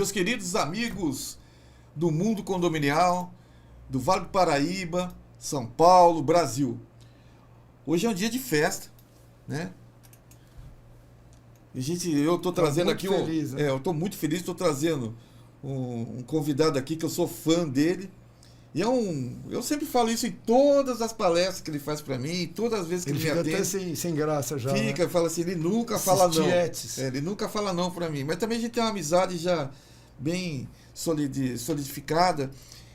meus queridos amigos do mundo condominial, do Vale do Paraíba, São Paulo, Brasil. Hoje é um dia de festa, né? Eu estou trazendo aqui feliz, né? eu estou muito feliz, estou trazendo um convidado aqui que eu sou fã dele. E eu sempre falo isso em todas as palestras que ele faz para mim, todas as vezes que ele me atende. Ele fica até sem graça já. Fica, né? Fala assim, ele nunca fala não. Tietes. Ele nunca fala não para mim. Mas também a gente tem uma amizade já bem solidificada.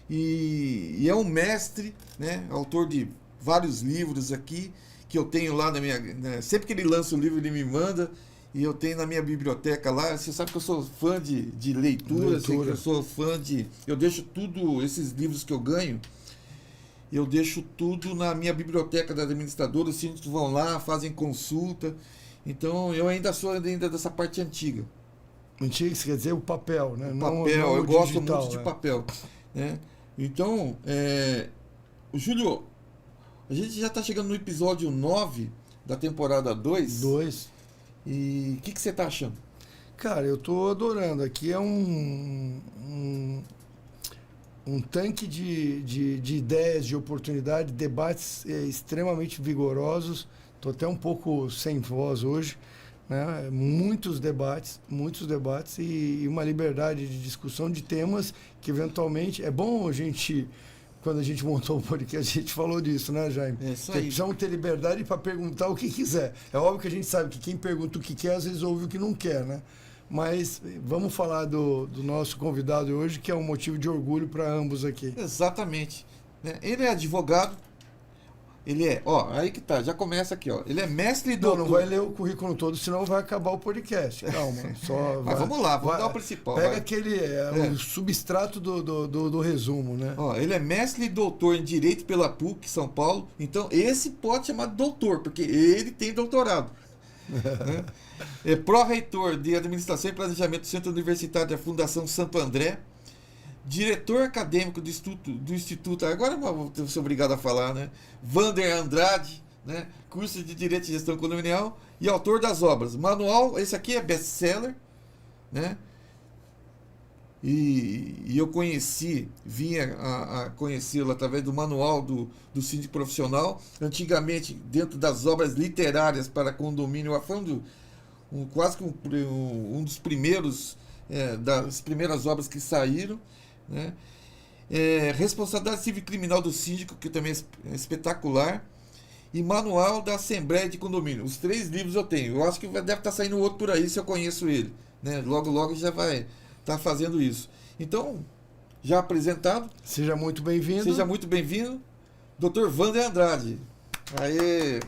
E é um mestre, né? Autor de vários livros aqui, que eu tenho lá na minha... Né? Sempre que ele lança um livro, ele me manda. E eu tenho na minha biblioteca lá. Você sabe que eu sou fã de leitura. Que eu sou fã de... Eu deixo tudo, esses livros que eu ganho, eu deixo tudo na minha biblioteca da administradora. Os síndicos vão lá, fazem consulta. Então, eu ainda sou dessa parte antiga. Antiga, isso quer dizer o papel, né? O papel, eu gosto digital, muito de papel. Né? Então, o Júlio, a gente já está chegando no episódio 9 da temporada 2. E o que você está achando? Cara, eu estou adorando. Aqui é um tanque de ideias, de oportunidade, debates extremamente vigorosos. Estou até um pouco sem voz hoje, né? Muitos debates e uma liberdade de discussão de temas que eventualmente é bom a gente... Quando a gente montou o podcast, a gente falou disso, né, Jaime? É isso aí. Precisamos ter liberdade para perguntar o que quiser. É óbvio que a gente sabe que quem pergunta o que quer, às vezes ouve o que não quer, né? Mas vamos falar do nosso convidado hoje, que é um motivo de orgulho para ambos aqui. Exatamente. Ele é advogado. Ele é, aí que tá, já começa aqui, ele é mestre e doutor. Não vai ler o currículo todo, senão vai acabar o podcast. Calma, Mas vamos lá, vamos dar o principal. Pega o substrato do resumo, né? Ele é mestre e doutor em Direito pela PUC, São Paulo. Então, esse pode chamar de doutor, porque ele tem doutorado. Né? É pró-reitor de Administração e Planejamento do Centro Universitário da Fundação Santo André. Diretor acadêmico do Instituto, agora eu vou ser obrigado a falar, né? Wander Andrade, né? Curso de Direito e Gestão Condominial, e autor das obras. Manual, esse aqui é best-seller, né? E eu vinha a conhecê-lo através do manual do síndico profissional, antigamente dentro das obras literárias para condomínio, foi quase que um dos primeiros, das primeiras obras que saíram. Né? Responsabilidade Civil e Criminal do Síndico, que também é espetacular, e Manual da Assembleia de Condomínio. Os 3 livros eu tenho. Eu acho que deve estar saindo outro por aí, se eu conheço ele. Né? Logo já vai estar fazendo isso. Então, já apresentado. Seja muito bem-vindo. Dr. Wander Andrade. Aê!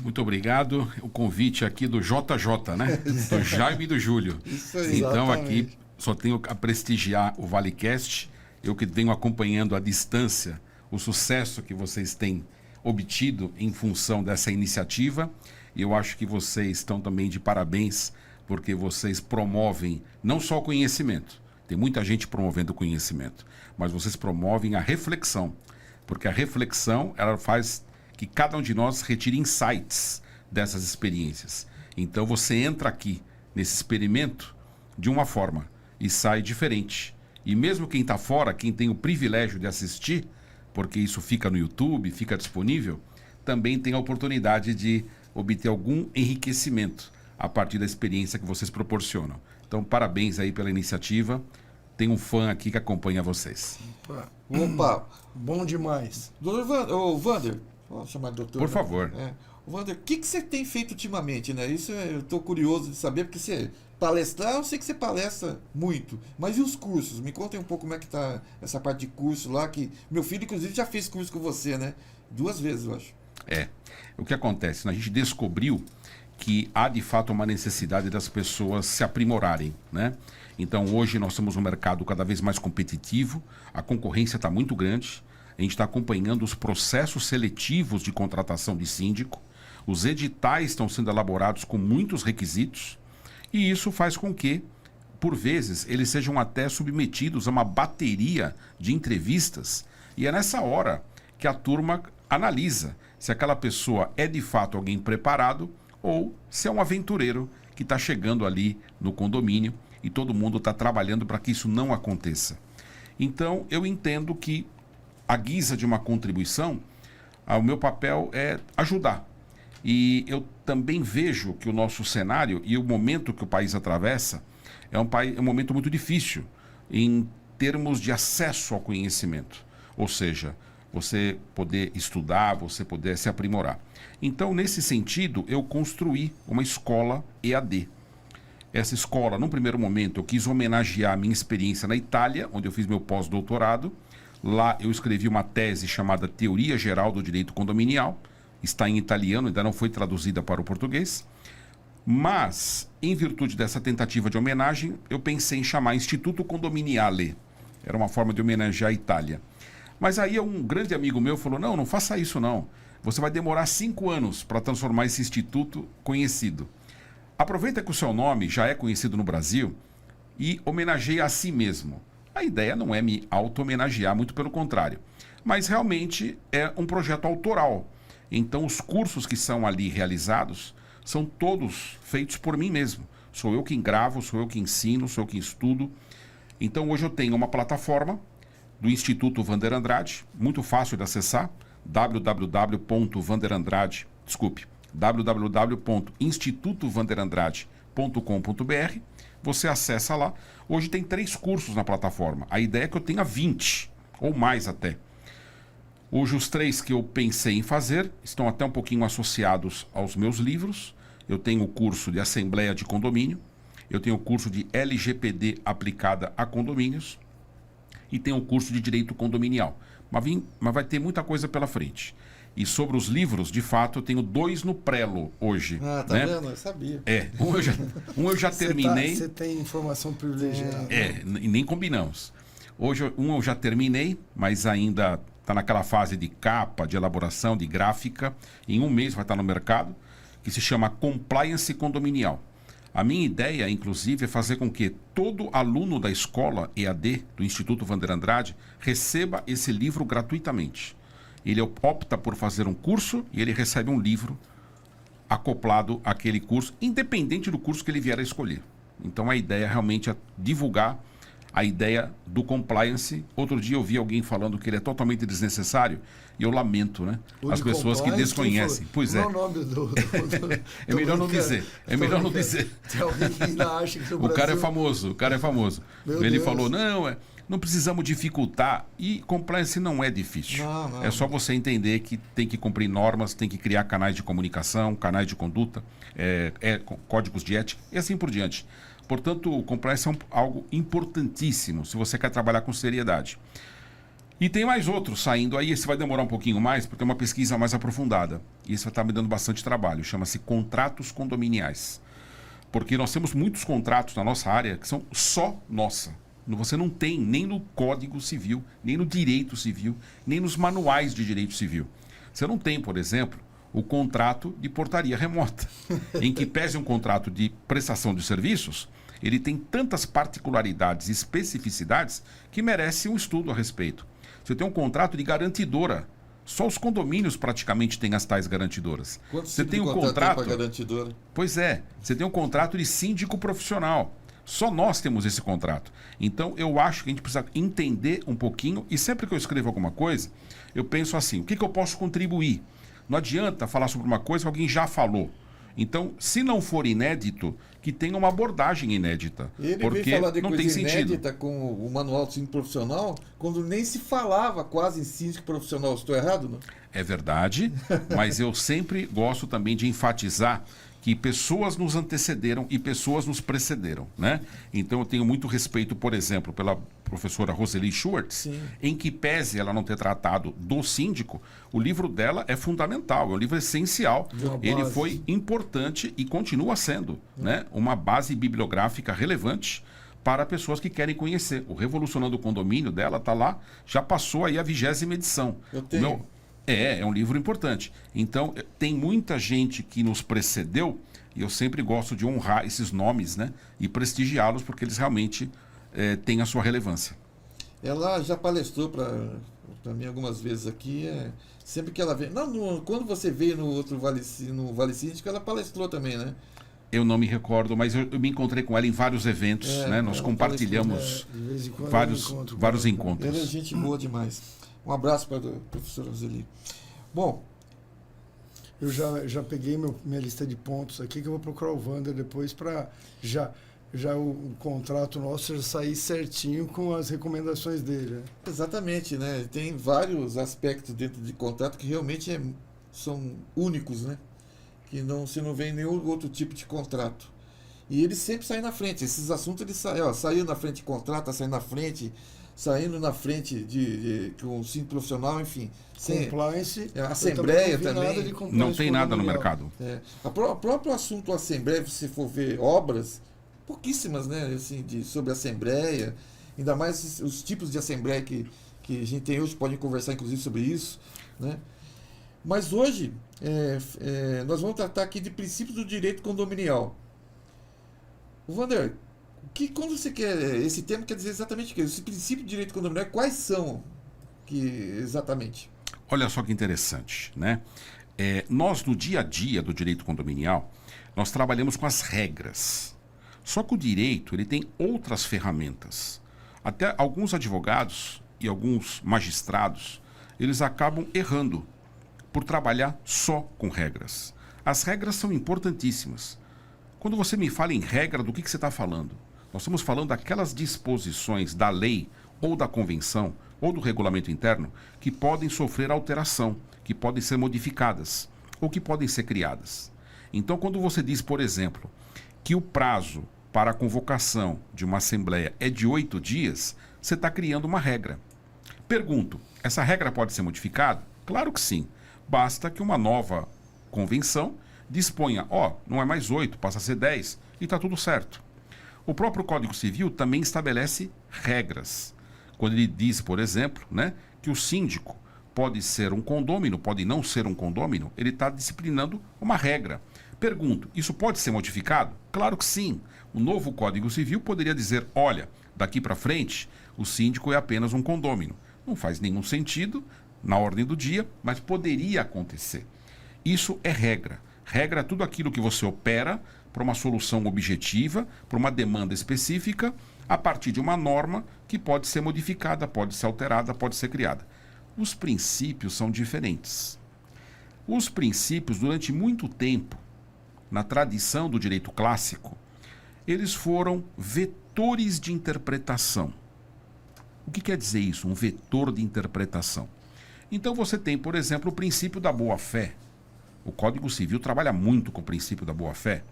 Muito obrigado. O convite aqui do JJ, né? Do Jaime e do Júlio. Isso aí. Então, Exatamente. aqui só tenho a prestigiar o ValeCast. Eu que venho acompanhando à distância o sucesso que vocês têm obtido em função dessa iniciativa. E eu acho que vocês estão também de parabéns, porque vocês promovem não só o conhecimento, tem muita gente promovendo o conhecimento, mas vocês promovem a reflexão, porque a reflexão ela faz que cada um de nós retire insights dessas experiências. Então você entra aqui nesse experimento de uma forma e sai diferente. E mesmo quem está fora, quem tem o privilégio de assistir, porque isso fica no YouTube, fica disponível, também tem a oportunidade de obter algum enriquecimento a partir da experiência que vocês proporcionam. Então, parabéns aí pela iniciativa. Tem um fã aqui que acompanha vocês. Opa! Bom demais. Wander, vou chamar de doutor. Por favor. Wander, o que você tem feito ultimamente, né? Isso eu estou curioso de saber, porque você palestrar, eu sei que você palestra muito, mas e os cursos? Me contem um pouco como é que está essa parte de curso lá, que meu filho, inclusive, já fez curso com você, né? 2 vezes, eu acho. O que acontece? A gente descobriu que há, de fato, uma necessidade das pessoas se aprimorarem, né? Então, hoje nós temos um mercado cada vez mais competitivo, a concorrência está muito grande, a gente está acompanhando os processos seletivos de contratação de síndico, os editais estão sendo elaborados com muitos requisitos, e isso faz com que, por vezes, eles sejam até submetidos a uma bateria de entrevistas, e é nessa hora que a turma analisa se aquela pessoa é de fato alguém preparado ou se é um aventureiro que está chegando ali no condomínio e todo mundo está trabalhando para que isso não aconteça. Então, eu entendo que, à guisa de uma contribuição, o meu papel é ajudar. E eu também vejo que o nosso cenário e o momento que o país atravessa é um momento muito difícil em termos de acesso ao conhecimento. Ou seja, você poder estudar, você poder se aprimorar. Então, nesse sentido, eu construí uma escola EAD. Essa escola, num primeiro momento, eu quis homenagear a minha experiência na Itália, onde eu fiz meu pós-doutorado. Lá eu escrevi uma tese chamada Teoria Geral do Direito Condominial. Está em italiano, ainda não foi traduzida para o português. Mas, em virtude dessa tentativa de homenagem, eu pensei em chamar Instituto Condominiale. Era uma forma de homenagear a Itália. Mas aí um grande amigo meu falou, não faça isso não. Você vai demorar 5 anos para transformar esse instituto conhecido. Aproveita que o seu nome já é conhecido no Brasil e homenageie a si mesmo. A ideia não é me auto-homenagear, muito pelo contrário. Mas realmente é um projeto autoral. Então os cursos que são ali realizados são todos feitos por mim mesmo. Sou eu quem gravo, sou eu quem ensino, sou eu quem estudo. Então hoje eu tenho uma plataforma do Instituto Wander Andrade, muito fácil de acessar, www.institutowanderandrade.com.br. Você acessa lá. Hoje tem 3 cursos na plataforma. A ideia é que eu tenha 20, ou mais até. Hoje os 3 que eu pensei em fazer estão até um pouquinho associados aos meus livros. Eu tenho o curso de Assembleia de Condomínio, eu tenho o curso de LGPD aplicada a condomínios e tenho o curso de Direito Condominial. Mas vai ter muita coisa pela frente. E sobre os livros, de fato, eu tenho 2 no prelo hoje. Ah, tá vendo? Eu sabia. Um eu já terminei. Você tem informação privilegiada. E nem combinamos. Hoje eu já terminei, mas ainda está naquela fase de capa, de elaboração, de gráfica. Em 1 mês vai estar no mercado, que se chama Compliance Condominial. A minha ideia, inclusive, é fazer com que todo aluno da escola EAD, do Instituto Wander Andrade, receba esse livro gratuitamente. Ele opta por fazer um curso e ele recebe um livro acoplado àquele curso, independente do curso que ele vier a escolher. Então a ideia realmente é divulgar a ideia do compliance. Outro dia eu vi alguém falando que ele é totalmente desnecessário e eu lamento, né? As pessoas que desconhecem. Pois é. Qual é o nome do é melhor não dizer. É melhor não dizer. Tem alguém que ainda acha que no O cara é Brasil... famoso. Meu Ele Deus. falou, não precisamos dificultar. E compliance não é difícil. Não. É só você entender que tem que cumprir normas, tem que criar canais de comunicação, canais de conduta, códigos de ética e assim por diante. Portanto, o compliance é algo importantíssimo se você quer trabalhar com seriedade. E tem mais outros saindo aí, esse vai demorar um pouquinho mais, porque é uma pesquisa mais aprofundada. E isso vai estar me dando bastante trabalho, chama-se contratos condominiais. Porque nós temos muitos contratos na nossa área que são só nossa. Você não tem nem no Código Civil, nem no Direito Civil, nem nos manuais de Direito Civil. Você não tem, por exemplo, o contrato de portaria remota, em que pese um contrato de prestação de serviços, ele tem tantas particularidades e especificidades que merece um estudo a respeito. Você tem um contrato de garantidora. Só os condomínios praticamente têm as tais garantidoras. Quanto Você tipo tem de um contrato contrato. para garantidora? Pois é, você tem um contrato de síndico profissional. Só nós temos esse contrato. Então, eu acho que a gente precisa entender um pouquinho, e sempre que eu escrevo alguma coisa, eu penso assim, o que eu posso contribuir? Não adianta falar sobre uma coisa que alguém já falou. Então, se não for inédito, que tenha uma abordagem inédita. Ele porque veio falar de não coisa tem sentido. inédita com o manual de síndico profissional, quando nem se falava quase em síndico profissional. Estou errado, não? É verdade, mas eu sempre gosto também de enfatizar que pessoas nos antecederam e pessoas nos precederam, né? Então eu tenho muito respeito, por exemplo, pela professora Roseli Schwartz, Sim. em que pese ela não ter tratado do síndico, o livro dela é fundamental, é um livro essencial. Ele foi importante e continua sendo, né? Uma base bibliográfica relevante para pessoas que querem conhecer. O Revolucionando o Condomínio dela está lá, já passou aí a 20ª edição. Eu tenho. É um livro importante. Então, tem muita gente que nos precedeu e eu sempre gosto de honrar esses nomes, né? E prestigiá-los porque eles realmente têm a sua relevância. Ela já palestrou para mim algumas vezes aqui. Sempre que ela vem... Não, quando você veio no outro no Vale Síndico, ela palestrou também, né? Eu não me recordo, mas eu me encontrei com ela em vários eventos, né? Nós compartilhamos de vez em quando vários ela. encontros. Ela é gente boa demais. Um abraço para a professora Roseli. Bom, eu já peguei minha lista de pontos aqui, que eu vou procurar o Wander depois para já o contrato nosso já sair certinho com as recomendações dele. Né? exatamente, né? Tem vários aspectos dentro de contrato que realmente são únicos, né? Que se não vê em nenhum outro tipo de contrato. E eles sempre saem na frente. Esses assuntos eles saiu na frente de contrato, tá saindo na frente, saindo na frente com o síndico profissional, enfim. Compliance. A Assembleia também. Não tem nada no mercado. O próprio assunto Assembleia, se você for ver obras, pouquíssimas, né? Assim, sobre a Assembleia, ainda mais os tipos de Assembleia que a gente tem hoje, podem conversar inclusive sobre isso, né? Mas hoje, nós vamos tratar aqui de princípios do direito condominial. Wander, quando você quer. Esse termo quer dizer exatamente o que? Esse princípio de direito condominial, quais são exatamente? Olha só que interessante, né? Nós, no dia a dia do direito condominial, nós trabalhamos com as regras. Só que o direito ele tem outras ferramentas. Até alguns advogados e alguns magistrados, eles acabam errando por trabalhar só com regras. As regras são importantíssimas. Quando você me fala em regra, do que você está falando? Nós estamos falando daquelas disposições da lei ou da convenção ou do regulamento interno que podem sofrer alteração, que podem ser modificadas ou que podem ser criadas. Então, quando você diz, por exemplo, que o prazo para a convocação de uma assembleia é de 8 dias, você está criando uma regra. Pergunto, essa regra pode ser modificada? Claro que sim. Basta que uma nova convenção disponha, não é mais 8, passa a ser 10 e está tudo certo. O próprio Código Civil também estabelece regras. Quando ele diz, por exemplo, né, que o síndico pode ser um condômino, pode não ser um condômino, ele está disciplinando uma regra. Pergunto, isso pode ser modificado? Claro que sim. O novo Código Civil poderia dizer, olha, daqui para frente, o síndico é apenas um condômino. Não faz nenhum sentido na ordem do dia, mas poderia acontecer. Isso é regra. Regra é tudo aquilo que você opera para uma solução objetiva, para uma demanda específica, a partir de uma norma que pode ser modificada, pode ser alterada, pode ser criada. Os princípios são diferentes. Os princípios, durante muito tempo, na tradição do direito clássico, eles foram vetores de interpretação. O que quer dizer isso, um vetor de interpretação? Então você tem, por exemplo, o princípio da boa-fé. O Código Civil trabalha muito com o princípio da boa-fé.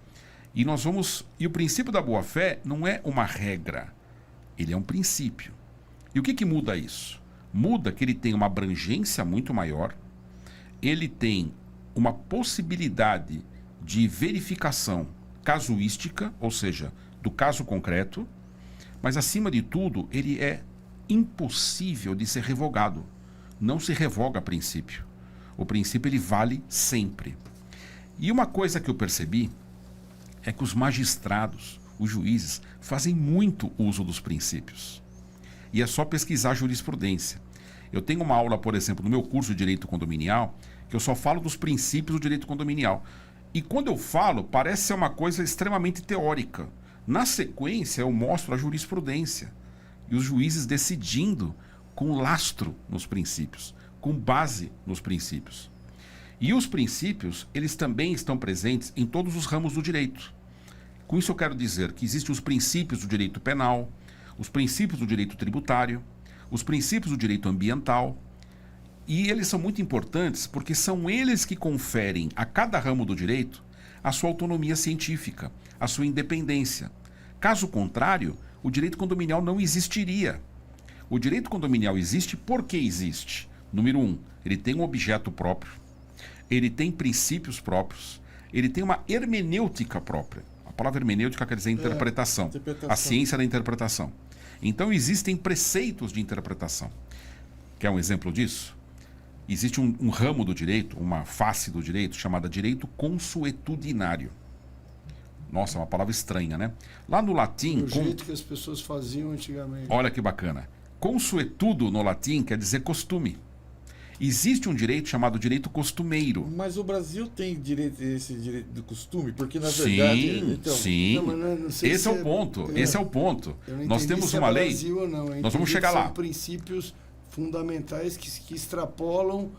E o princípio da boa-fé não é uma regra, ele é um princípio. E o que muda isso? Muda que ele tem uma abrangência muito maior, ele tem uma possibilidade de verificação casuística, ou seja, do caso concreto, mas acima de tudo, ele é impossível de ser revogado. Não se revoga princípio. O princípio ele vale sempre. E uma coisa que eu percebi é que os magistrados, os juízes, fazem muito uso dos princípios. E é só pesquisar jurisprudência. Eu tenho uma aula, por exemplo, no meu curso de Direito Condominial, que eu só falo dos princípios do direito condominial. E quando eu falo, parece ser uma coisa extremamente teórica. Na sequência, eu mostro a jurisprudência. E os juízes decidindo com lastro nos princípios, com base nos princípios. E os princípios, eles também estão presentes em todos os ramos do direito. Com isso eu quero dizer que existem os princípios do direito penal, os princípios do direito tributário, os princípios do direito ambiental, e eles são muito importantes porque são eles que conferem a cada ramo do direito a sua autonomia científica, a sua independência. Caso contrário, o direito condominial não existiria. O direito condominial existe porque existe. Número 1, ele tem um objeto próprio, ele tem princípios próprios, ele tem uma hermenêutica própria. A palavra hermenêutica quer dizer interpretação, a ciência da interpretação. Então existem preceitos de interpretação. Quer um exemplo disso? Existe um ramo do direito, uma face do direito, chamada direito consuetudinário. Nossa, é uma palavra estranha, né? Lá no latim... Do jeito que as pessoas faziam antigamente. Olha que bacana. Consuetudo no latim quer dizer costume. Existe um direito chamado direito costumeiro. Mas o Brasil tem esse direito do costume, porque na Sim, verdade. Então, sim. Não, mas não sei Esse se é o ponto. Esse é o ponto. Eu não Nós entendi temos se uma é lei. Brasil ou não. Eu Nós vamos entendi chegar que lá. São princípios fundamentais que extrapolam.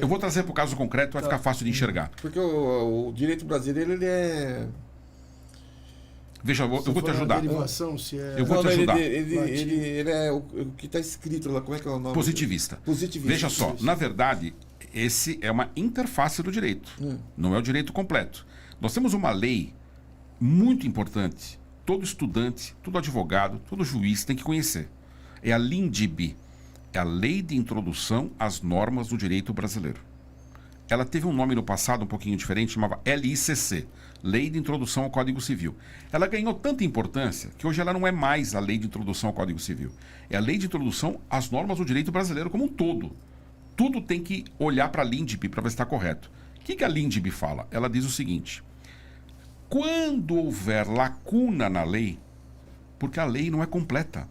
Eu vou trazer para o caso concreto, vai ficar fácil de enxergar. porque o direito brasileiro, ele é. Veja, eu vou te For ajudar. a derivação, se é... Eu vou te Não, ajudar. Ele é o que está escrito lá. Como é que é o nome? Positivista. Positivista. Veja só, na verdade, esse é uma interface do direito. Não é o direito completo. Nós temos uma lei muito importante. Todo estudante, todo advogado, todo juiz tem que conhecer. É a LINDIB. É a Lei de Introdução às Normas do Direito Brasileiro. Ela teve um nome no passado um pouquinho diferente, chamava LICC, Lei de Introdução ao Código Civil. Ela ganhou tanta importância que hoje ela não é mais a Lei de Introdução ao Código Civil. É a Lei de Introdução às Normas do Direito Brasileiro como um todo. Tudo tem que olhar para a LINDIB para ver se está correto. O que a LINDIB fala? Ela diz o seguinte: quando houver lacuna na lei, porque a lei não é completa.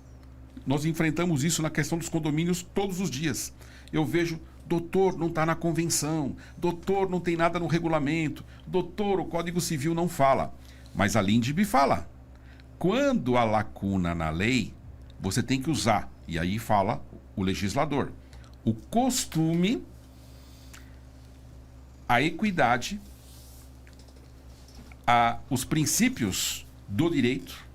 Nós enfrentamos isso na questão dos condomínios todos os dias. Eu vejo, doutor, não está na convenção, doutor, não tem nada no regulamento, doutor, o Código Civil não fala. Mas a LINDIB fala. Quando há lacuna na lei, você tem que usar, e aí fala o legislador, o costume, a equidade, os princípios do direito.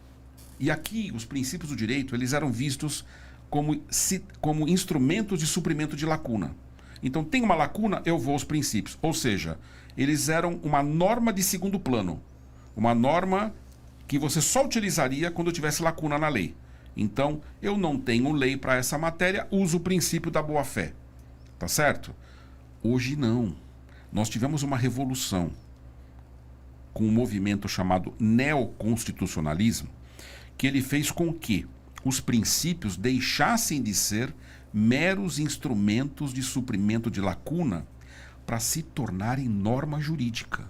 E aqui, os princípios do direito, eles eram vistos como instrumentos de suprimento de lacuna. Então, tem uma lacuna, eu vou aos princípios. Ou seja, eles eram uma norma de segundo plano. Uma norma que você só utilizaria quando tivesse lacuna na lei. Então, eu não tenho lei para essa matéria, uso o princípio da boa-fé. Tá certo? Hoje, não. Nós tivemos uma revolução com um movimento chamado neoconstitucionalismo, que ele fez com que os princípios deixassem de ser meros instrumentos de suprimento de lacuna para se tornarem norma jurídica.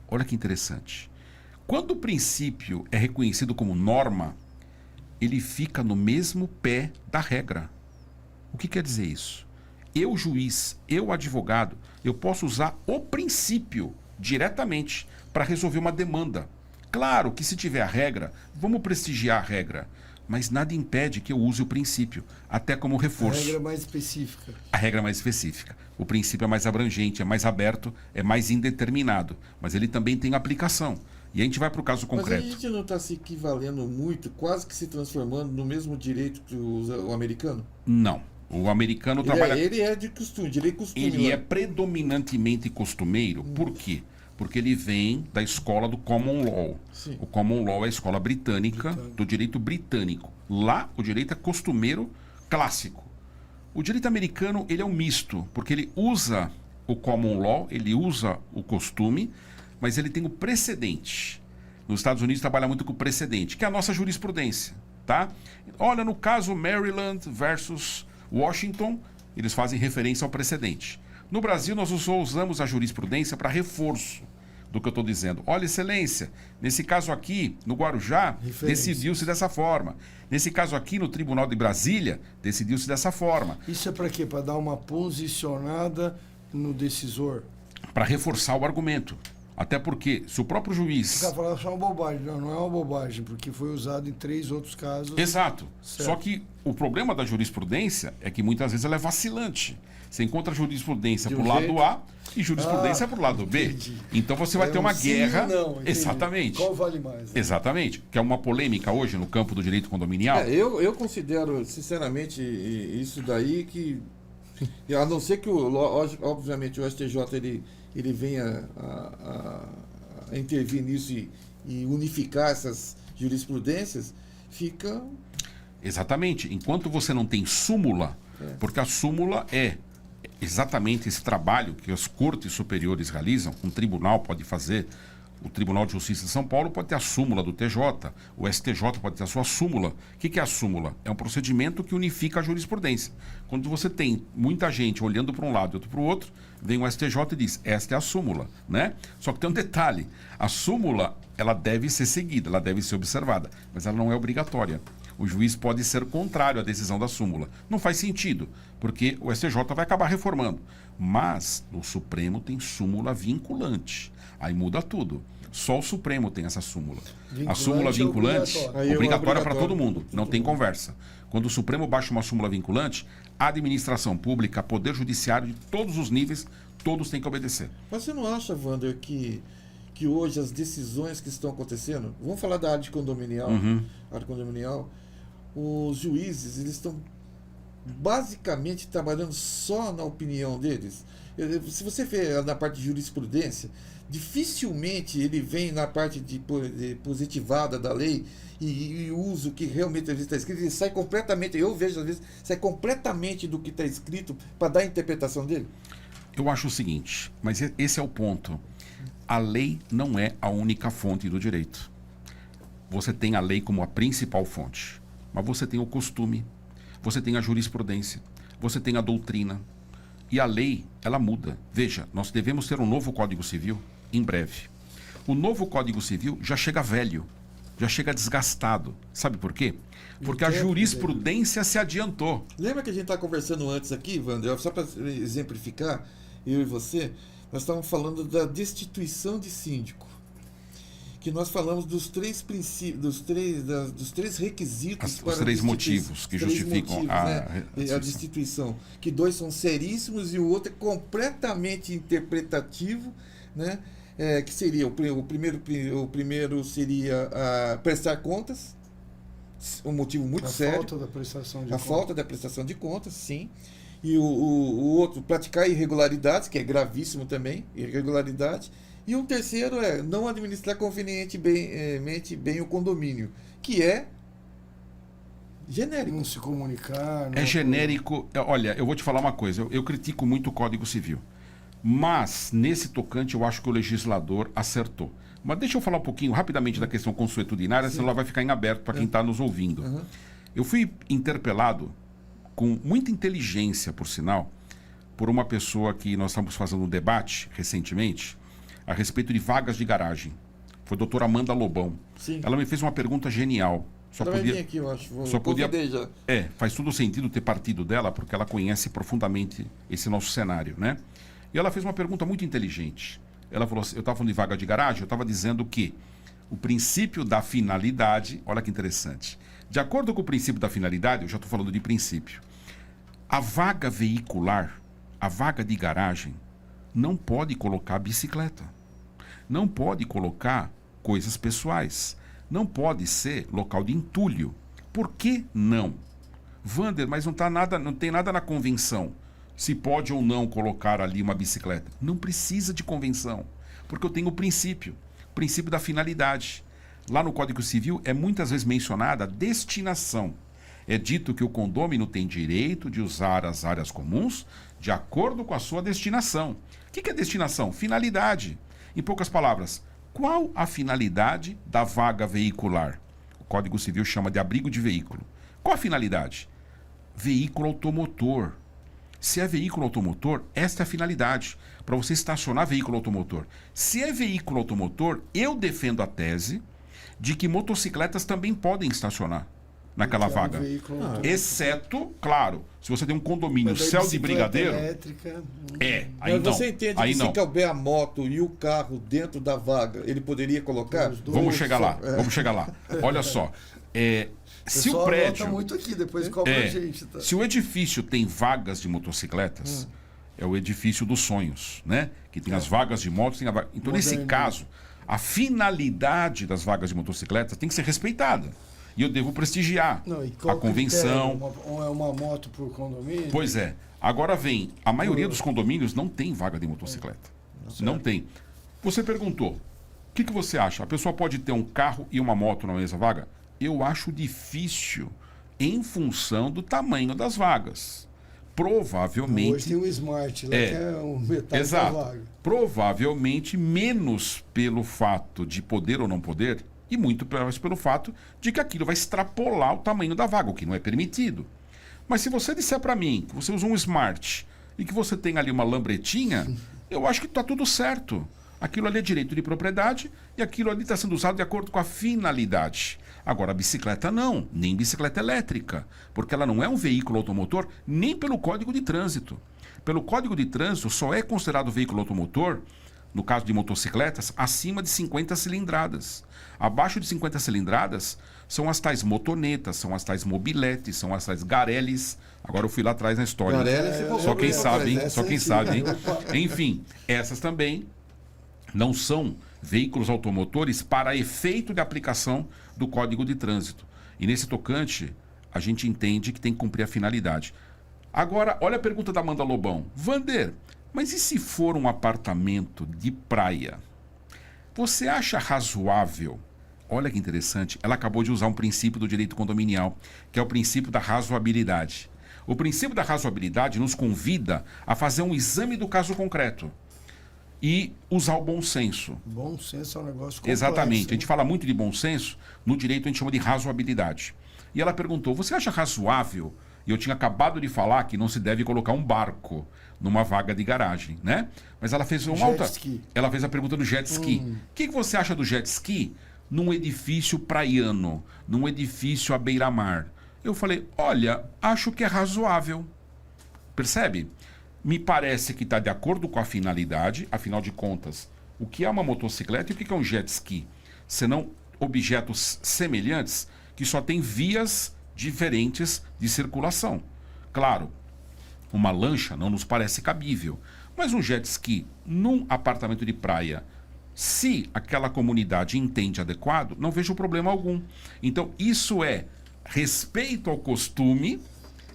Olha que interessante. Quando o princípio é reconhecido como norma, ele fica no mesmo pé da regra. O que quer dizer isso? Eu, juiz, eu, advogado, eu posso usar o princípio diretamente para resolver uma demanda. Claro que se tiver a regra, vamos prestigiar a regra, mas nada impede que eu use o princípio, até como reforço. A regra mais específica. A regra mais específica. O princípio é mais abrangente, é mais aberto, é mais indeterminado, mas ele também tem aplicação. E a gente vai para o caso concreto. Mas a gente não está se equivalendo muito, quase que se transformando no mesmo direito que usa o americano? Não. O americano trabalha... Ele é de costume, direito costume. Ele é predominantemente costumeiro. Por quê? Porque ele vem da escola do Common Law. Sim. O Common Law é a escola britânica do direito britânico. Lá, o direito é costumeiro clássico. O direito americano, ele é um misto, porque ele usa o Common Law, ele usa o costume, mas ele tem o precedente. Nos Estados Unidos trabalha muito com o precedente, que é a nossa jurisprudência, tá? Olha, no caso Maryland versus Washington, eles fazem referência ao precedente. No Brasil, nós só usamos a jurisprudência para reforço do que eu estou dizendo. Olha, excelência, nesse caso aqui, no Guarujá, decidiu-se dessa forma. Nesse caso aqui, no Tribunal de Brasília, decidiu-se dessa forma. Isso é para quê? Para dar uma posicionada no decisor? Para reforçar o argumento. Até porque, se o próprio juiz... O cara fala só uma bobagem. Não, não é uma bobagem, porque foi usado em 3 outros casos. Exato. Certo. Só que o problema da jurisprudência é que muitas vezes ela é vacilante. Você encontra jurisprudência De um por lado jeito. A e jurisprudência por lado B. entendi. Então você vai ter uma sim guerra... e não, entendi. Exatamente. Qual vale mais? Né? Exatamente. Que é uma polêmica hoje no campo do direito condominial. Eu considero, sinceramente, isso daí que... A não ser que, obviamente, o STJ ele venha a intervir nisso e unificar essas jurisprudências, fica... Exatamente. Enquanto você não tem súmula, porque a súmula é exatamente esse trabalho que as cortes superiores realizam, um tribunal pode fazer, o Tribunal de Justiça de São Paulo pode ter a súmula do TJ, o STJ pode ter a sua súmula. O que é a súmula? É um procedimento que unifica a jurisprudência. Quando você tem muita gente olhando para um lado e outro para o outro, vem o STJ e diz, esta é a súmula, né? Só que tem um detalhe, a súmula, ela deve ser seguida, ela deve ser observada, mas ela não é obrigatória. O juiz pode ser contrário à decisão da súmula. Não faz sentido, porque o STJ vai acabar reformando. Mas o Supremo tem súmula vinculante. Aí muda tudo. Só o Supremo tem essa súmula. A súmula vinculante é obrigatória para todo mundo. Não tem conversa. Quando o Supremo baixa uma súmula vinculante, a administração pública, Poder Judiciário de todos os níveis, todos têm que obedecer. Mas você não acha, Wander, que hoje as decisões que estão acontecendo, vamos falar da área condominial, os juízes, eles estão basicamente trabalhando só na opinião deles? Se você vê na parte de jurisprudência, dificilmente ele vem na parte de positivada da lei e usa o que realmente está escrito. Ele sai completamente, eu vejo às vezes, sai completamente do que está escrito para dar a interpretação dele. Eu acho o seguinte, mas esse é o ponto. A lei não é a única fonte do direito. Você tem a lei como a principal fonte, mas você tem o costume, você tem a jurisprudência, você tem a doutrina. E a lei, ela muda. Veja, nós devemos ter um novo Código Civil em breve. O novo Código Civil já chega velho, já chega desgastado. Sabe por quê? Porque a jurisprudência se adiantou. Lembra que a gente estava conversando antes aqui, Wander, só para exemplificar, eu e você, nós estávamos falando da destituição de síndico. Que nós falamos dos três princípios, dos três requisitos os três motivos que justificam a destituição. Que dois são seríssimos e o outro é completamente interpretativo, né? Que seria o primeiro seria prestar contas, um motivo muito sério. Falta da prestação de a contas. falta da prestação de contas, sim. E o outro, praticar irregularidades, que é gravíssimo também, irregularidade. E um terceiro é não administrar convenientemente bem o condomínio, que é genérico. Não se comunicar. É genérico. Olha, eu vou te falar uma coisa. Eu critico muito o Código Civil. Mas, nesse tocante, eu acho que o legislador acertou. Mas deixa eu falar um pouquinho rapidamente da questão consuetudinária, senão ela vai ficar em aberto para quem está nos ouvindo. Uhum. Eu fui interpelado, com muita inteligência, por sinal, por uma pessoa que nós estamos fazendo um debate recentemente a respeito de vagas de garagem. Foi a doutora Amanda Lobão. Sim. Ela me fez uma pergunta genial. Ela vai vir aqui, eu acho. Só podia, já. faz todo sentido ter partido dela, porque ela conhece profundamente esse nosso cenário, né? E ela fez uma pergunta muito inteligente. Ela falou assim, eu estava falando de vaga de garagem, eu estava dizendo que o princípio da finalidade, olha que interessante. De acordo com o princípio da finalidade, eu já estou falando de princípio, a vaga veicular, a vaga de garagem, não pode colocar bicicleta, não pode colocar coisas pessoais, não pode ser local de entulho. Por que não? Wander, mas não tem nada na convenção se pode ou não colocar ali uma bicicleta. Não precisa de convenção, porque eu tenho o princípio da finalidade. Lá no Código Civil é muitas vezes mencionada a destinação. É dito que o condômino tem direito de usar as áreas comuns de acordo com a sua destinação. O que é destinação? Finalidade. Em poucas palavras, qual a finalidade da vaga veicular? O Código Civil chama de abrigo de veículo. Qual a finalidade? Veículo automotor. Se é veículo automotor, esta é a finalidade, para você estacionar veículo automotor. Se é veículo automotor, eu defendo a tese de que motocicletas também podem estacionar naquela vaga. Exceto, claro, se você tem um condomínio céu de brigadeiro. Elétrica, aí não. Você entende aí que não. se couber a moto e o carro dentro da vaga, ele poderia colocar? Vamos chegar lá, vamos chegar lá. Olha só, se o prédio... muito aqui, depois cobra a gente. Tá? Se o edifício tem vagas de motocicletas, é o edifício dos sonhos, né? Que tem as vagas de motos, tem a vaga... Então, nesse caso, a finalidade das vagas de motocicletas tem que ser respeitada. E eu devo prestigiar a convenção. É uma moto por condomínio? Pois é. Agora vem, a maioria dos condomínios não tem vaga de motocicleta. Não tem. Você perguntou, o que você acha? A pessoa pode ter um carro e uma moto na mesma vaga? Eu acho difícil em função do tamanho das vagas. Provavelmente... Hoje tem o Smart, lá que é o metade da vaga. Provavelmente menos pelo fato de poder ou não poder, e muito mais pelo fato de que aquilo vai extrapolar o tamanho da vaga, o que não é permitido. Mas se você disser para mim que você usa um Smart e que você tem ali uma lambretinha, eu acho que está tudo certo. Aquilo ali é direito de propriedade e aquilo ali está sendo usado de acordo com a finalidade. Agora, a bicicleta não, nem bicicleta elétrica, porque ela não é um veículo automotor nem pelo Código de Trânsito. Pelo Código de Trânsito, só é considerado veículo automotor, no caso de motocicletas, acima de 50 cilindradas. Abaixo de 50 cilindradas são as tais motonetas, são as tais mobiletes, são as tais gareles. Agora eu fui lá atrás na história. Só quem sabe, hein? Só quem sabe, hein? Enfim, essas também não são veículos automotores para efeito de aplicação do Código de Trânsito. E nesse tocante, a gente entende que tem que cumprir a finalidade. Agora, olha a pergunta da Amanda Lobão. Vander, mas e se for um apartamento de praia? Você acha razoável? Olha que interessante, ela acabou de usar um princípio do direito condominial, que é o princípio da razoabilidade. O princípio da razoabilidade nos convida a fazer um exame do caso concreto e usar o bom senso. Bom senso é um negócio complexo. Exatamente. A gente fala muito de bom senso, no direito a gente chama de razoabilidade. E ela perguntou, você acha razoável? E eu tinha acabado de falar que não se deve colocar um barco numa vaga de garagem, né? Mas ela fez ela fez a pergunta do jet ski. O que você acha do jet ski num edifício praiano, num edifício à beira-mar? Eu falei, olha, acho que é razoável. Percebe? Me parece que está de acordo com a finalidade, afinal de contas, o que é uma motocicleta e o que é um jet ski? Senão objetos semelhantes que só têm vias diferentes de circulação. Claro, uma lancha não nos parece cabível, mas um jet ski num apartamento de praia, se aquela comunidade entende adequado, não vejo problema algum. Então, isso é respeito ao costume,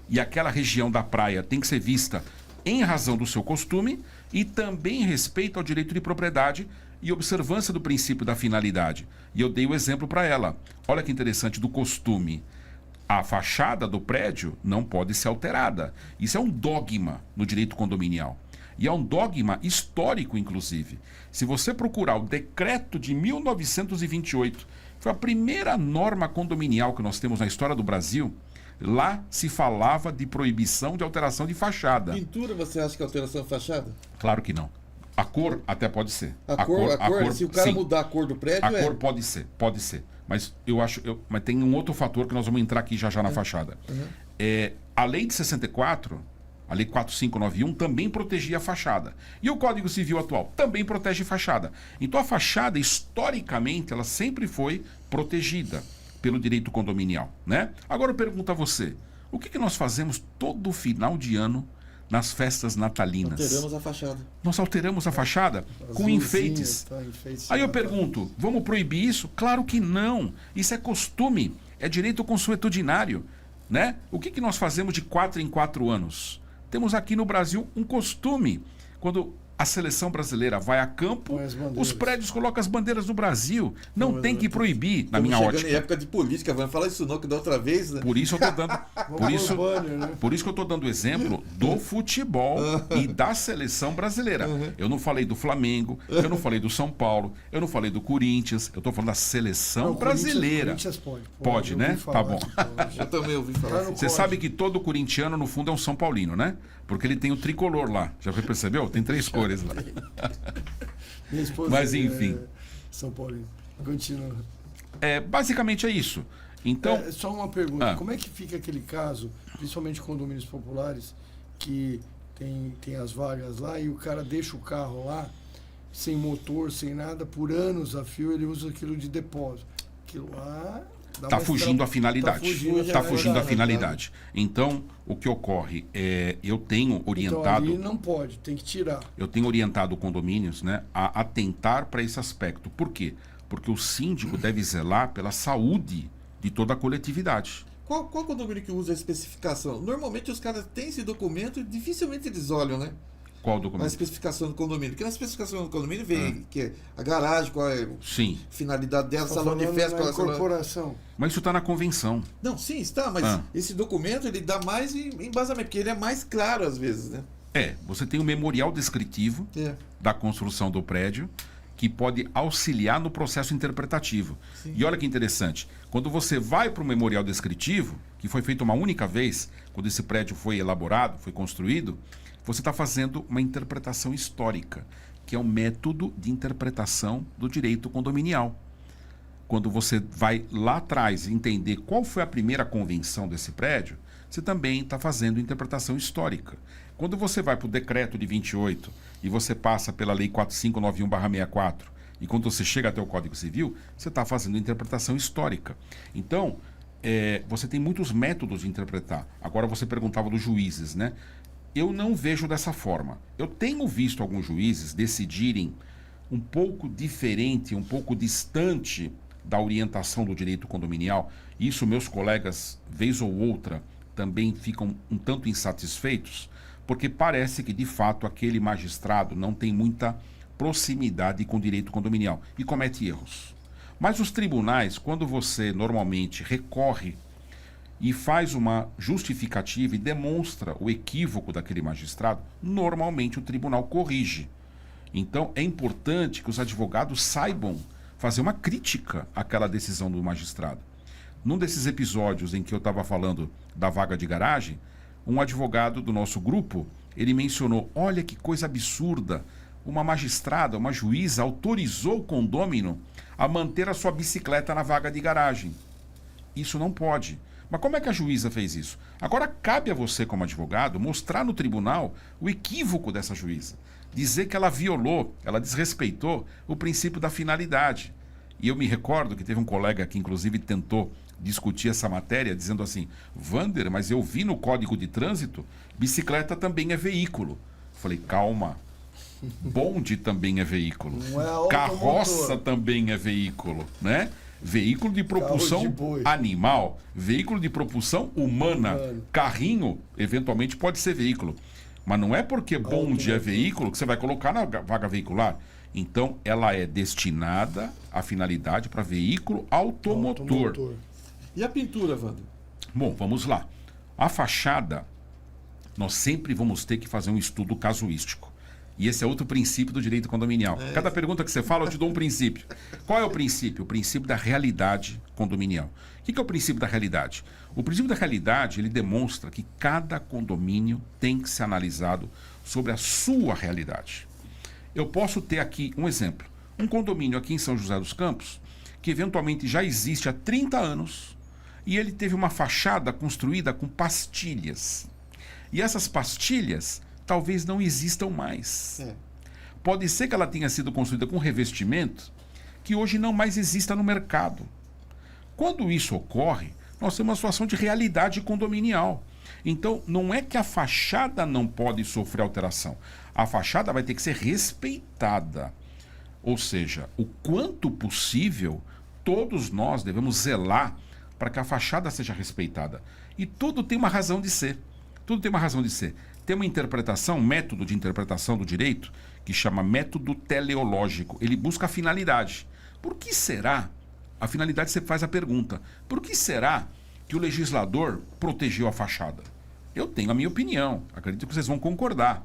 e aquela região da praia tem que ser vista em razão do seu costume, e também respeito ao direito de propriedade e observância do princípio da finalidade. E eu dei o exemplo para ela. Olha que interessante, do costume. A fachada do prédio não pode ser alterada. Isso é um dogma no direito condominial. E é um dogma histórico, inclusive. Se você procurar o decreto de 1928, foi a primeira norma condominial que nós temos na história do Brasil, lá se falava de proibição de alteração de fachada. Pintura, você acha que é alteração de fachada? Claro que não. A cor até pode ser. A cor, se o cara mudar a cor do prédio, a cor pode ser. Mas eu acho, mas tem um outro fator que nós vamos entrar aqui já na fachada. A lei de 64, a lei 4591, também protegia a fachada. E o Código Civil atual também protege a fachada. Então a fachada, historicamente, ela sempre foi protegida pelo direito condominial, né? Agora eu pergunto a você, o que nós fazemos todo final de ano nas festas natalinas? Alteramos a fachada. Nós alteramos a fachada com enfeites. Aí eu pergunto, vamos proibir isso? Claro que não. Isso é costume, é direito consuetudinário, né? O que nós fazemos de 4 em 4 anos? Temos aqui no Brasil um costume. Quando a seleção brasileira vai a campo, os prédios colocam as bandeiras do Brasil. Não tem que proibir, na minha ótica. Em época de política, vamos falar isso não, que da outra vez, né? Por isso eu tô dando, por isso que eu tô dando o exemplo do futebol e da seleção brasileira. Eu não falei do Flamengo, eu não falei do São Paulo, eu não falei do Corinthians, eu tô falando da seleção brasileira. Corinthians pode, né? Tá bom. Eu também ouvi falar. Você sabe que todo corintiano, no fundo, é um São Paulino, né? Porque ele tem o tricolor lá. Já percebeu? Tem 3 cores lá. Minha esposa Mas enfim. São Paulino. Continua. Basicamente é isso. Então. Só uma pergunta. Como é que fica aquele caso, principalmente condomínios populares, que tem as vagas lá e o cara deixa o carro lá, sem motor, sem nada, por anos a fio, ele usa aquilo de depósito. Aquilo lá. Está fugindo a finalidade. Está fugindo a finalidade. Então, o que ocorre é, eu tenho orientado. Então, ali não pode, tem que tirar. Eu tenho orientado condomínios, né, a atentar para esse aspecto. Por quê? Porque o síndico deve zelar pela saúde de toda a coletividade. Qual condomínio que usa a especificação? Normalmente os caras têm esse documento e dificilmente eles olham, né? Qual documento? A especificação do condomínio. Porque na especificação do condomínio vem que é a garagem, qual é a finalidade dela, salão de festa, qual é a incorporação. Mas isso está na convenção. Não, sim, está, mas esse documento ele dá mais embasamento, porque ele é mais claro às vezes, né? Você tem um memorial descritivo da construção do prédio que pode auxiliar no processo interpretativo. Sim. E olha que interessante, quando você vai para o memorial descritivo, que foi feito uma única vez, quando esse prédio foi elaborado, foi construído, você está fazendo uma interpretação histórica, que é um método de interpretação do direito condominial. quando você vai lá atrás entender qual foi a primeira convenção desse prédio, você também está fazendo interpretação histórica. Quando você vai para o decreto de 28 e você passa pela lei 4591/64, e quando você chega até o Código Civil, você está fazendo interpretação histórica. Então, você tem muitos métodos de interpretar. Agora você perguntava dos juízes, né? Eu não vejo dessa forma. Eu tenho visto alguns juízes decidirem um pouco diferente, um pouco distante da orientação do direito condominial. Isso meus colegas, vez ou outra, também ficam um tanto insatisfeitos, porque parece que, de fato, aquele magistrado não tem muita proximidade com o direito condominial e comete erros. Mas os tribunais, quando você normalmente recorre e faz uma justificativa e demonstra o equívoco daquele magistrado, normalmente o tribunal corrige. Então, é importante que os advogados saibam fazer uma crítica àquela decisão do magistrado. Num desses episódios em que eu estava falando da vaga de garagem, um advogado do nosso grupo, ele mencionou, olha que coisa absurda, uma magistrada, uma juíza autorizou o condômino a manter a sua bicicleta na vaga de garagem. Isso não pode. Mas como é que a juíza fez isso? Agora cabe a você, como advogado, mostrar no tribunal o equívoco dessa juíza. Dizer que ela violou, ela desrespeitou o princípio da finalidade. E eu me recordo que teve um colega que, inclusive, tentou discutir essa matéria, dizendo assim, Wander, mas eu vi no Código de Trânsito, bicicleta também é veículo. Falei, calma, bonde também é veículo, carroça também é veículo, né? Veículo de propulsão animal, veículo de propulsão humana, carrinho, eventualmente pode ser veículo. Mas não é porque bonde é veículo que você vai colocar na vaga veicular. Então, ela é destinada à finalidade para veículo automotor. E a pintura, Wander? Bom, vamos lá. A fachada, nós sempre vamos ter que fazer um estudo casuístico. E esse é outro princípio do direito condominial. Cada pergunta que você fala, eu te dou um princípio. Qual é o princípio? O princípio da realidade condominial. O que é o princípio da realidade? O princípio da realidade, ele demonstra que cada condomínio tem que ser analisado sobre a sua realidade. Eu posso ter aqui um exemplo. Um condomínio aqui em São José dos Campos, que eventualmente já existe há 30 anos, e ele teve uma fachada construída com pastilhas. E essas pastilhas talvez não existam mais. Pode ser que ela tenha sido construída com revestimento que hoje não mais exista no mercado. Quando isso ocorre, nós temos uma situação de realidade condominial. Então, não é que a fachada não pode sofrer alteração. A fachada vai ter que ser respeitada. Ou seja, o quanto possível, todos nós devemos zelar para que a fachada seja respeitada. E tudo tem uma razão de ser. Tudo tem uma razão de ser. Tem uma interpretação, um método de interpretação do direito, que chama método teleológico. Ele busca a finalidade. Por que será? A finalidade, você faz a pergunta. Por que será que o legislador protegeu a fachada? Eu tenho a minha opinião. Acredito que vocês vão concordar.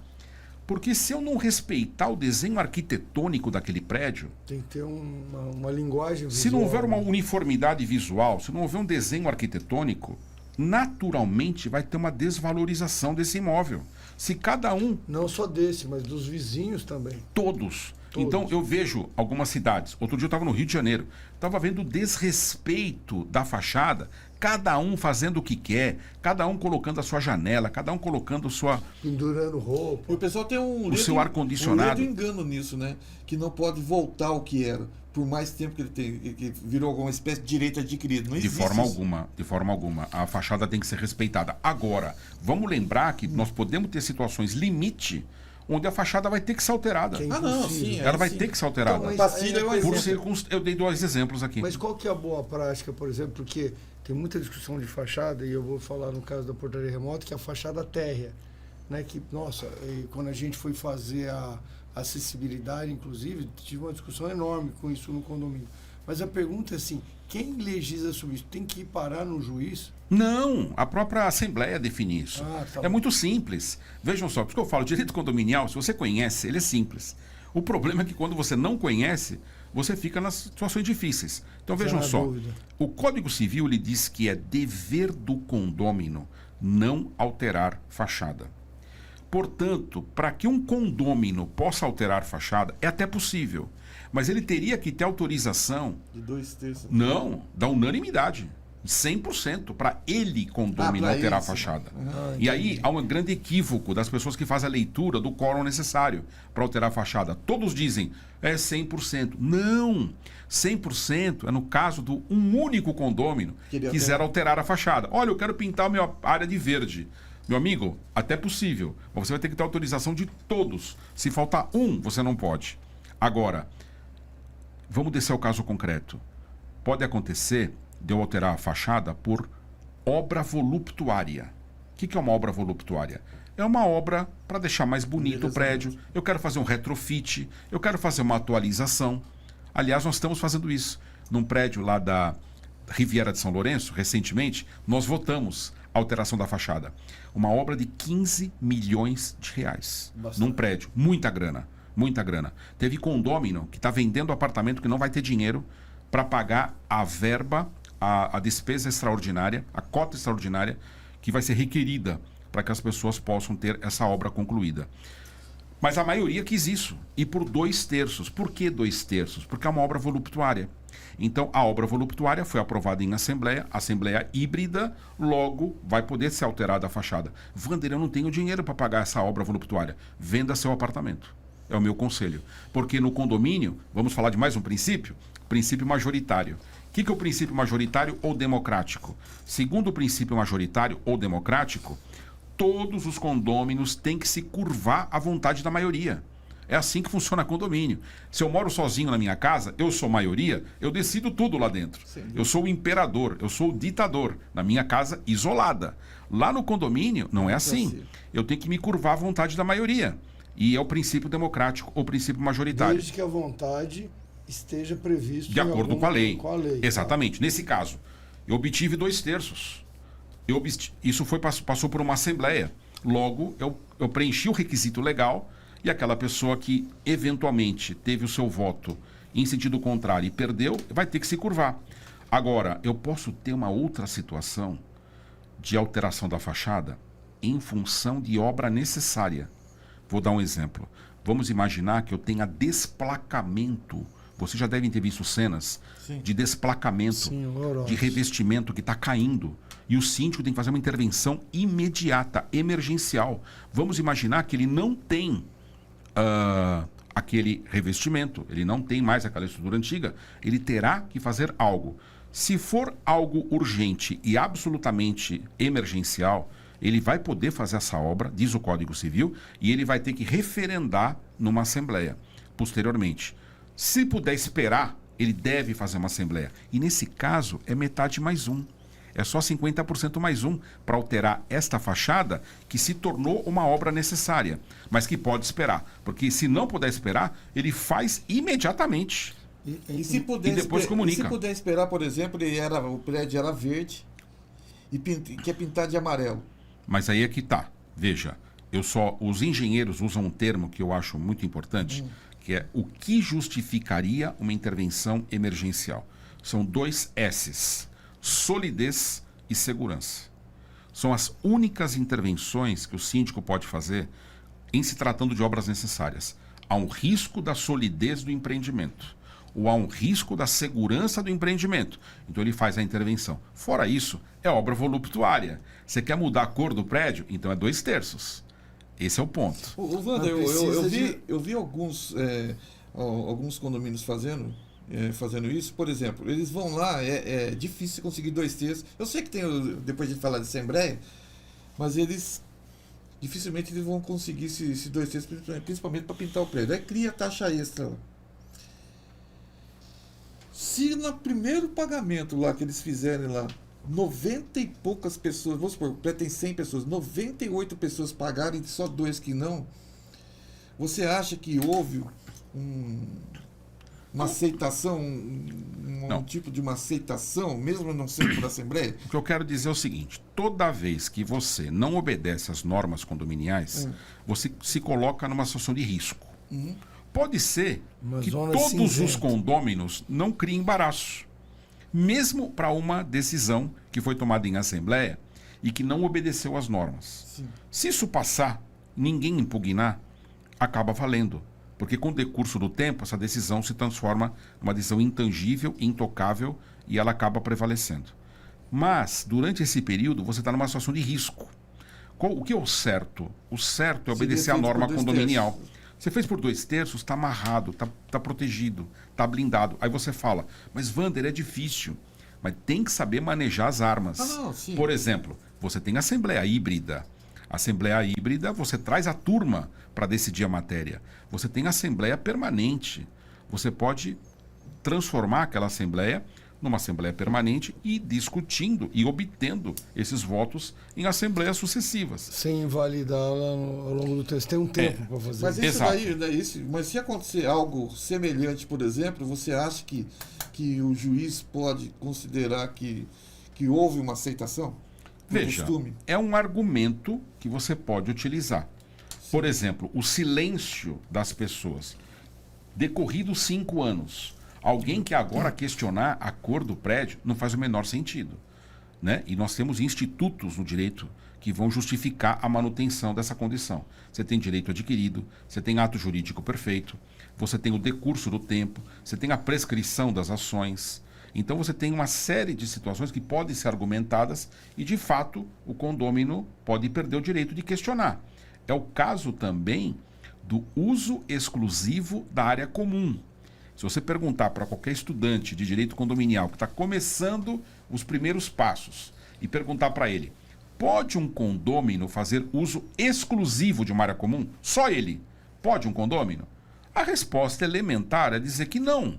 Porque se eu não respeitar o desenho arquitetônico daquele prédio... Tem que ter uma linguagem visual. Se não houver uma uniformidade visual, se não houver um desenho arquitetônico, naturalmente vai ter uma desvalorização desse imóvel. Se cada um... Não só desse, mas dos vizinhos também. Todos. Então, eu vejo algumas cidades. Outro dia eu estava no Rio de Janeiro. Estava vendo o desrespeito da fachada. Cada um fazendo o que quer. Cada um colocando a sua janela. Cada um colocando sua... Pendurando roupa. E o pessoal tem o seu ar-condicionado. Um engano nisso, né? Que não pode voltar ao que era. Por mais tempo que ele tem, que virou alguma espécie de direito adquirido. Não existe de forma isso. alguma, de forma alguma. A fachada tem que ser respeitada. Agora, vamos lembrar que nós podemos ter situações limite onde a fachada vai ter que ser alterada. Ela vai ter que ser alterada. Então, eu dei 2 exemplos aqui. Mas qual que é a boa prática, por exemplo? Porque tem muita discussão de fachada, e eu vou falar no caso da portaria remota, que é a fachada térrea. Né? Que, nossa, quando a gente foi fazer a acessibilidade, inclusive, tive uma discussão enorme com isso no condomínio. Mas a pergunta é assim, quem legisla sobre isso? Tem que ir parar no juiz? Não, a própria Assembleia define isso. É muito simples. Vejam só, porque eu falo, direito condominial, se você conhece, ele é simples. O problema é que quando você não conhece, você fica nas situações difíceis. Então vejam só, o Código Civil ele diz que é dever do condômino não alterar fachada. Portanto, para que um condômino possa alterar fachada, é até possível. Mas ele teria que ter autorização. De 2/3. Não, da unanimidade. 100% para ele, condomínio, alterar a fachada. E aí há um grande equívoco das pessoas que fazem a leitura do quórum necessário para alterar a fachada. Todos dizem, é 100%. Não! 100% é no caso do um único condômino que quiser alterar a fachada. Olha, eu quero pintar a minha área de verde. Meu amigo, até possível. Mas você vai ter que ter autorização de todos. Se faltar um, você não pode. Agora, vamos descer ao caso concreto. Pode acontecer de eu alterar a fachada por obra voluptuária. O que é uma obra voluptuária? É uma obra para deixar mais bonito o prédio. Eu quero fazer um retrofit, eu quero fazer uma atualização. Aliás, nós estamos fazendo isso. Num prédio lá da Riviera de São Lourenço, recentemente, nós votamos a alteração da fachada. Uma obra de 15 milhões de reais. Bastante. Num prédio. Muita grana. Muita grana. Teve condômino que está vendendo apartamento que não vai ter dinheiro para pagar a verba, a despesa extraordinária, a cota extraordinária que vai ser requerida para que as pessoas possam ter essa obra concluída. Mas a maioria quis isso, e por 2/3. Por que 2/3? Porque é uma obra voluptuária. Então, a obra voluptuária foi aprovada em assembleia híbrida, logo vai poder ser alterada a fachada. Wander, eu não tenho dinheiro para pagar essa obra voluptuária. Venda seu apartamento. É o meu conselho. Porque no condomínio, vamos falar de mais um princípio? Princípio majoritário. O que é o princípio majoritário ou democrático? Segundo o princípio majoritário ou democrático, todos os condôminos têm que se curvar à vontade da maioria. É assim que funciona condomínio. Se eu moro sozinho na minha casa, eu sou maioria, eu decido tudo lá dentro. Sim. Eu sou o imperador, eu sou o ditador, na minha casa isolada. Lá no condomínio, não é assim. Eu tenho que me curvar à vontade da maioria. E é o princípio democrático ou princípio majoritário. Desde que a vontade esteja previsto de acordo com a lei. Tá? Exatamente. Nesse caso, eu obtive 2/3. Isso passou por uma assembleia. Logo, eu preenchi o requisito legal e aquela pessoa que eventualmente teve o seu voto em sentido contrário e perdeu, vai ter que se curvar. Agora, eu posso ter uma outra situação de alteração da fachada em função de obra necessária. Vou dar um exemplo. Vamos imaginar que eu tenha desplacamento. Vocês já devem ter visto cenas de desplacamento, de revestimento que está caindo. E o síndico tem que fazer uma intervenção imediata, emergencial. Vamos imaginar que ele não tem aquele revestimento, ele não tem mais aquela estrutura antiga, ele terá que fazer algo. Se for algo urgente e absolutamente emergencial, ele vai poder fazer essa obra, diz o Código Civil, e ele vai ter que referendar numa assembleia posteriormente. Se puder esperar, ele deve fazer uma assembleia. E nesse caso, é metade mais um. É só 50% mais um para alterar esta fachada que se tornou uma obra necessária, mas que pode esperar. Porque se não puder esperar, ele faz imediatamente. E se puder e depois comunica. E se puder esperar, por exemplo, o prédio era verde e quer pintar de amarelo. Mas aí é que tá. Veja, os engenheiros usam um termo que eu acho muito importante, que é o que justificaria uma intervenção emergencial. São 2 S's. Solidez e segurança. São as únicas intervenções que o síndico pode fazer em se tratando de obras necessárias. Há um risco da solidez do empreendimento, ou há um risco da segurança do empreendimento. Então ele faz a intervenção. Fora isso, é obra voluptuária. Você quer mudar a cor do prédio? Então é 2/3. Esse é o ponto. Wander, eu vi alguns condomínios fazendo isso. Por exemplo, eles vão lá, é difícil conseguir 2/3. Eu sei que tem, depois de falar de assembleia, mas dificilmente eles vão conseguir esse 2/3, principalmente para pintar o prédio. Aí cria taxa extra lá. Se no primeiro pagamento lá que eles fizerem lá, 90 e poucas pessoas, vamos supor, o prédio tem 100 pessoas, 98 pessoas pagarem e só 2 que não, você acha que houve uma aceitação, um tipo de uma aceitação, mesmo não sendo por assembleia? O que eu quero dizer é o seguinte: toda vez que você não obedece às normas condominiais, você se coloca numa situação de risco. Pode ser que todos os condôminos não criem embaraço, mesmo para uma decisão que foi tomada em assembleia e que não obedeceu às normas. Sim. Se isso passar, ninguém impugnar, acaba valendo. Porque com o decurso do tempo, essa decisão se transforma numa decisão intangível, intocável, e ela acaba prevalecendo. Mas, durante esse período, você está numa situação de risco. O que é o certo? O certo é obedecer à norma condominial. Você fez por 2/3, está amarrado, está protegido, está blindado. Aí você fala, mas Wander, é difícil. Mas tem que saber manejar as armas. Por exemplo, você tem assembleia híbrida. Assembleia híbrida, você traz a turma para decidir a matéria. Você tem assembleia permanente. Você pode transformar aquela assembleia numa assembleia permanente e discutindo e obtendo esses votos em assembleias sucessivas. Sem invalidá-la ao longo do texto. Tem um tempo para fazer mas isso. Mas se acontecer algo semelhante, por exemplo, você acha que o juiz pode considerar que houve uma aceitação? Veja, é um argumento que você pode utilizar. Sim. Por exemplo, o silêncio das pessoas. Decorridos 5 anos, alguém que agora questionar a cor do prédio não faz o menor sentido. Né? E nós temos institutos no direito que vão justificar a manutenção dessa condição. Você tem direito adquirido, você tem ato jurídico perfeito, você tem o decurso do tempo, você tem a prescrição das ações. Então você tem uma série de situações que podem ser argumentadas e, de fato, o condômino pode perder o direito de questionar. É o caso também do uso exclusivo da área comum. Se você perguntar para qualquer estudante de direito condominial que está começando os primeiros passos e perguntar para ele, pode um condômino fazer uso exclusivo de uma área comum? Só ele? Pode um condômino? A resposta elementar é dizer que não.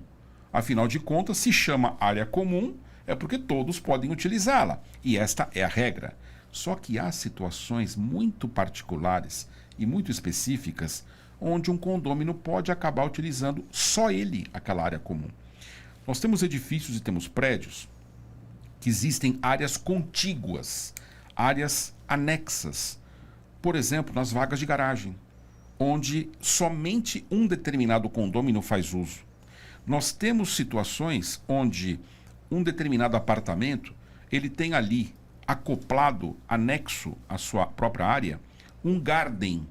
Afinal de contas, se chama área comum, é porque todos podem utilizá-la. E esta é a regra. Só que há situações muito particulares e muito específicas onde um condômino pode acabar utilizando só ele aquela área comum. Nós temos edifícios e temos prédios que existem áreas contíguas, áreas anexas. Por exemplo, nas vagas de garagem, onde somente um determinado condômino faz uso. Nós temos situações onde um determinado apartamento, ele tem ali acoplado, anexo à sua própria área, um garden,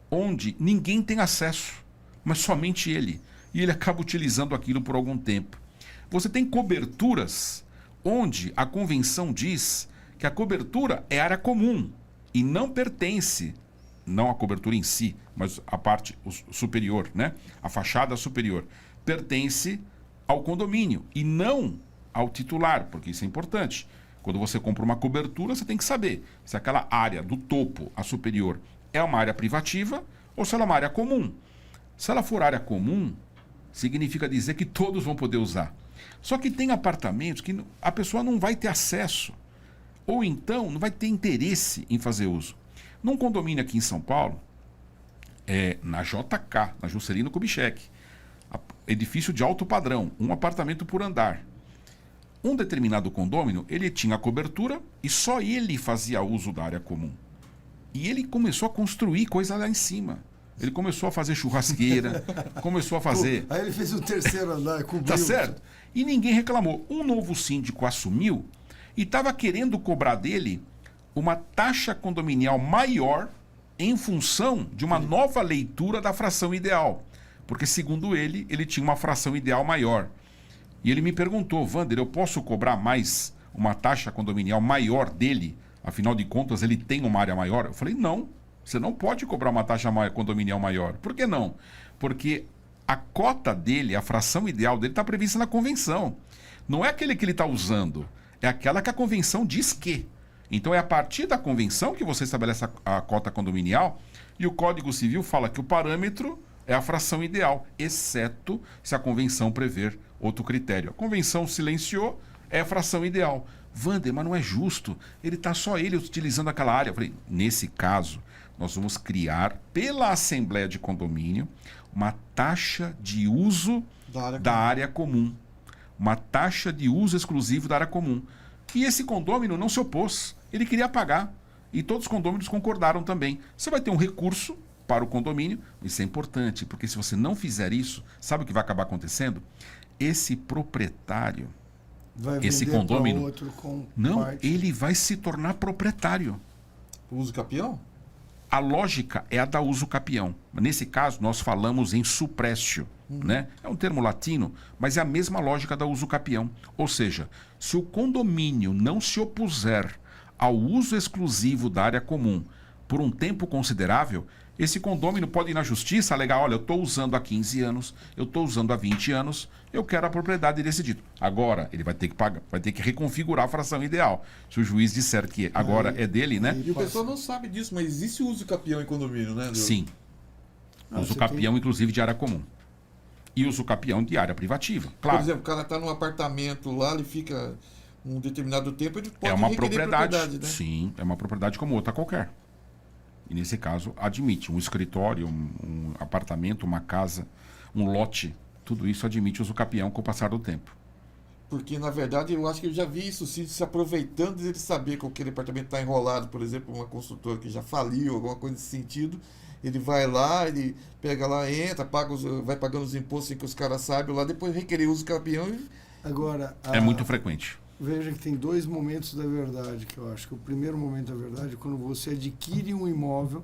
onde ninguém tem acesso, mas somente ele. E ele acaba utilizando aquilo por algum tempo. Você tem coberturas onde a convenção diz que a cobertura é área comum e não pertence, não a cobertura em si, mas a parte superior, né? A fachada superior, pertence ao condomínio e não ao titular, porque isso é importante. Quando você compra uma cobertura, você tem que saber se aquela área do topo a superior é uma área privativa ou se ela é uma área comum. Se ela for área comum, significa dizer que todos vão poder usar. Só que tem apartamentos que a pessoa não vai ter acesso, ou então não vai ter interesse em fazer uso. Num condomínio aqui em São Paulo, na JK, na Juscelino Kubitschek, edifício de alto padrão, um apartamento por andar. Um determinado condômino, ele tinha a cobertura e só ele fazia uso da área comum. E ele começou a construir coisa lá em cima. Ele começou a fazer churrasqueira, começou a fazer... Aí ele fez o terceiro andar, cobriu. Tá certo? E ninguém reclamou. Um novo síndico assumiu e estava querendo cobrar dele uma taxa condominial maior em função de uma nova leitura da fração ideal. Porque, segundo ele, ele tinha uma fração ideal maior. E ele me perguntou, Wander, eu posso cobrar mais uma taxa condominial maior dele? Afinal de contas, ele tem uma área maior? Eu falei, não, você não pode cobrar uma taxa condominial maior. Por que não? Porque a cota dele, a fração ideal dele está prevista na convenção. Não é aquele que ele está usando, é aquela que a convenção diz que. Então é a partir da convenção que você estabelece a cota condominial e o Código Civil fala que o parâmetro é a fração ideal, exceto se a convenção prever outro critério. A convenção silenciou, é a fração ideal. Wander, mas não é justo, ele está só ele utilizando aquela área. Eu falei, nesse caso, nós vamos criar pela Assembleia de Condomínio uma taxa de uso da área comum. Uma taxa de uso exclusivo da área comum. E esse condômino não se opôs, ele queria pagar. E todos os condôminos concordaram também. Você vai ter um recurso para o condomínio, isso é importante, porque se você não fizer isso, sabe o que vai acabar acontecendo? Esse proprietário, esse condômino, ele vai se tornar proprietário. Uso capião? A lógica é a da uso capião. Nesse caso, nós falamos em suprécio. Né? É um termo latino, mas é a mesma lógica da uso capião. Ou seja, se o condomínio não se opuser ao uso exclusivo da área comum por um tempo considerável, esse condômino pode ir na justiça alegar, olha, eu estou usando há 15 anos, eu estou usando há 20 anos, eu quero a propriedade desse dito. Agora, ele vai ter que pagar, vai ter que reconfigurar a fração ideal. Se o juiz disser que agora é dele, né? E o pessoal não sabe disso, mas existe o uso capião em condomínio, né? Sim. Uso capião, inclusive, de área comum. E uso capião de área privativa, claro. Por exemplo, o cara está num apartamento lá, ele fica um determinado tempo, ele pode É uma requerer propriedade, né? sim, é uma propriedade como outra qualquer. E nesse caso, admite um escritório, um apartamento, uma casa, um lote, tudo isso admite uso capião com o passar do tempo. Porque, na verdade, eu acho que eu já vi isso, sim, se aproveitando de ele saber que aquele apartamento está enrolado, por exemplo, uma construtora que já faliu, alguma coisa nesse sentido, ele vai lá, ele pega lá, entra, vai pagando os impostos sem que os caras saibam lá, depois requerer uso capião e... Agora, É muito frequente. Veja que tem 2 momentos da verdade, que eu acho que o primeiro momento da verdade é quando você adquire um imóvel,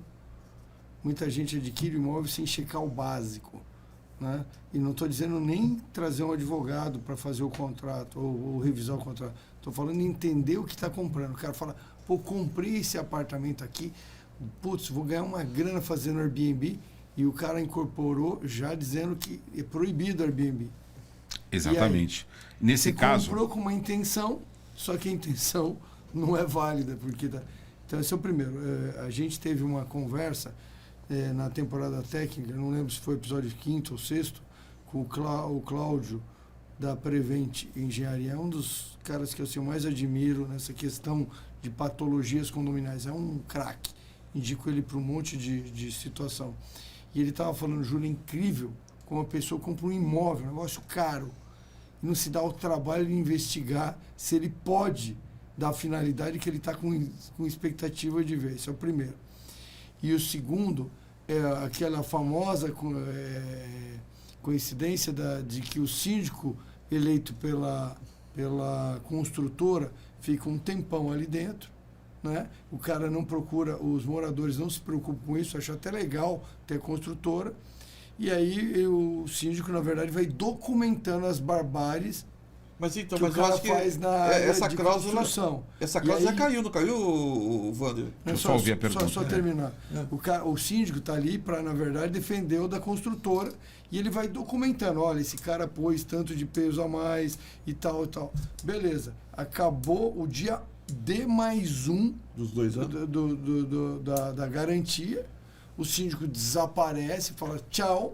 muita gente adquire um imóvel sem checar o básico, né? E não estou dizendo nem trazer um advogado para fazer o contrato ou revisar o contrato, estou falando em entender o que está comprando. O cara fala, pô, comprei esse apartamento aqui, putz, vou ganhar uma grana fazendo Airbnb, e o cara incorporou já dizendo que é proibido Airbnb. Exatamente. Nesse caso... comprou com uma intenção, só que a intenção não é válida. Então, esse é o primeiro. A gente teve uma conversa na temporada técnica, não lembro se foi o episódio 5º ou 6º, com o Cláudio, da Prevent Engenharia. É um dos caras que eu mais admiro nessa questão de patologias condominiais. É um craque. Indico ele para um monte de situação. E ele estava falando, Júlio, é incrível como a pessoa compra um imóvel, um negócio caro, e não se dá o trabalho de investigar se ele pode dar a finalidade que ele está com expectativa de ver. Esse é o primeiro. E o segundo é aquela famosa coincidência de que o síndico eleito pela construtora fica um tempão ali dentro, né? O cara não procura, os moradores não se preocupam com isso, acham até legal ter construtora. E aí o síndico, na verdade, vai documentando as barbáries mas então, que o cara faz na área essa de cláusula, construção. Essa cláusula já caiu, não caiu, Wander? Deixa eu só ouvir a pergunta. Só terminar. O síndico está ali para, na verdade, defender o da construtora, e ele vai documentando. Olha, esse cara pôs tanto de peso a mais e tal e tal. Beleza. Acabou o dia D+1 dos 2 anos da garantia. O síndico desaparece, fala tchau.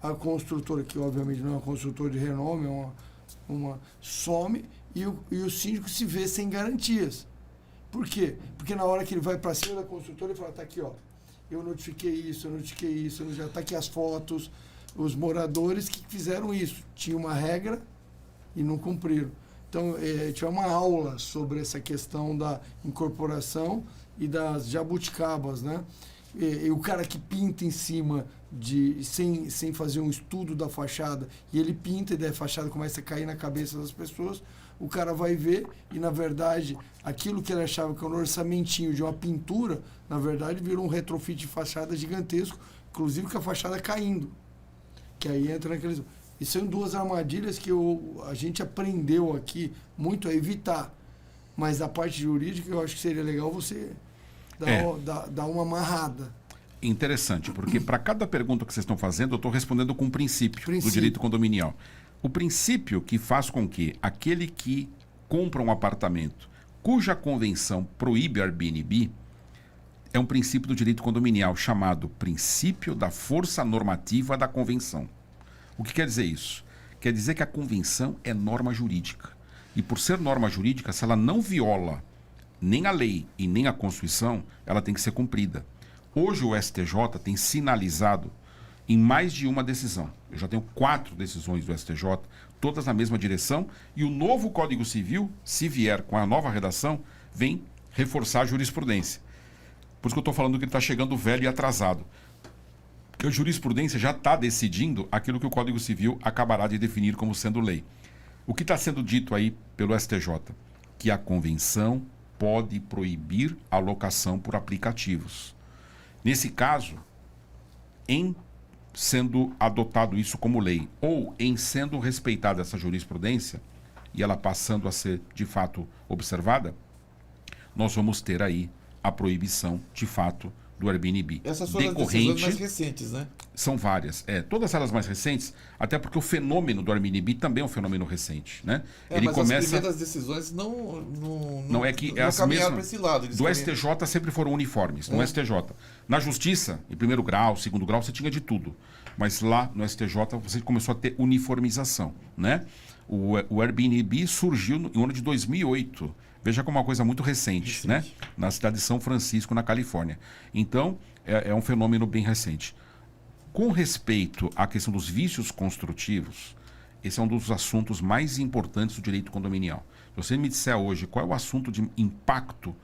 A construtora, que obviamente não é uma construtora de renome, é uma some, e o síndico se vê sem garantias. Por quê? Porque na hora que ele vai para cima da construtora, ele fala, tá aqui, ó, eu notifiquei isso, já tá aqui as fotos, os moradores que fizeram isso. Tinha uma regra e não cumpriram. Então, tinha uma aula sobre essa questão da incorporação e das jabuticabas, né? E o cara que pinta em cima, sem fazer um estudo da fachada, e ele pinta e daí a fachada começa a cair na cabeça das pessoas, o cara vai ver e, na verdade, aquilo que ele achava que era um orçamentinho de uma pintura, na verdade, virou um retrofit de fachada gigantesco, inclusive com a fachada caindo. Que aí entra naqueles... E são 2 armadilhas que a gente aprendeu aqui muito a evitar. Mas a parte jurídica, eu acho que seria legal você dar uma amarrada. Interessante, porque para cada pergunta que vocês estão fazendo, eu estou respondendo com um princípio do direito condominial. O princípio que faz com que aquele que compra um apartamento cuja convenção proíbe Airbnb é um princípio do direito condominial chamado princípio da força normativa da convenção. O que quer dizer isso? Quer dizer que a convenção é norma jurídica. E por ser norma jurídica, se ela não viola nem a lei e nem a Constituição, ela tem que ser cumprida. Hoje o STJ tem sinalizado em mais de uma decisão. Eu já tenho 4 decisões do STJ, todas na mesma direção, e o novo Código Civil, se vier com a nova redação, vem reforçar a jurisprudência. Por isso que eu estou falando que ele está chegando velho e atrasado. Porque a jurisprudência já está decidindo aquilo que o Código Civil acabará de definir como sendo lei. O que está sendo dito aí pelo STJ? Que a convenção pode proibir a locação por aplicativos. Nesse caso, em sendo adotado isso como lei, ou em sendo respeitada essa jurisprudência, e ela passando a ser, de fato, observada, nós vamos ter aí a proibição, de fato, do Airbnb. Essas foram as decisões mais recentes, né? São várias. Todas elas mais recentes, até porque o fenômeno do Airbnb também é um fenômeno recente, né? Ele mas começa... as primeiras decisões não é que não as caminharam mesmas para esse lado. do STJ sempre foram uniformes, no STJ. Na Justiça, em primeiro grau, segundo grau, você tinha de tudo. Mas lá no STJ você começou a ter uniformização, né? O Airbnb surgiu no ano de 2008. Veja como uma coisa muito recente, né? Na cidade de São Francisco, na Califórnia. Então, é um fenômeno bem recente. Com respeito à questão dos vícios construtivos, esse é um dos assuntos mais importantes do direito condominial. Se você me disser hoje qual é o assunto de impacto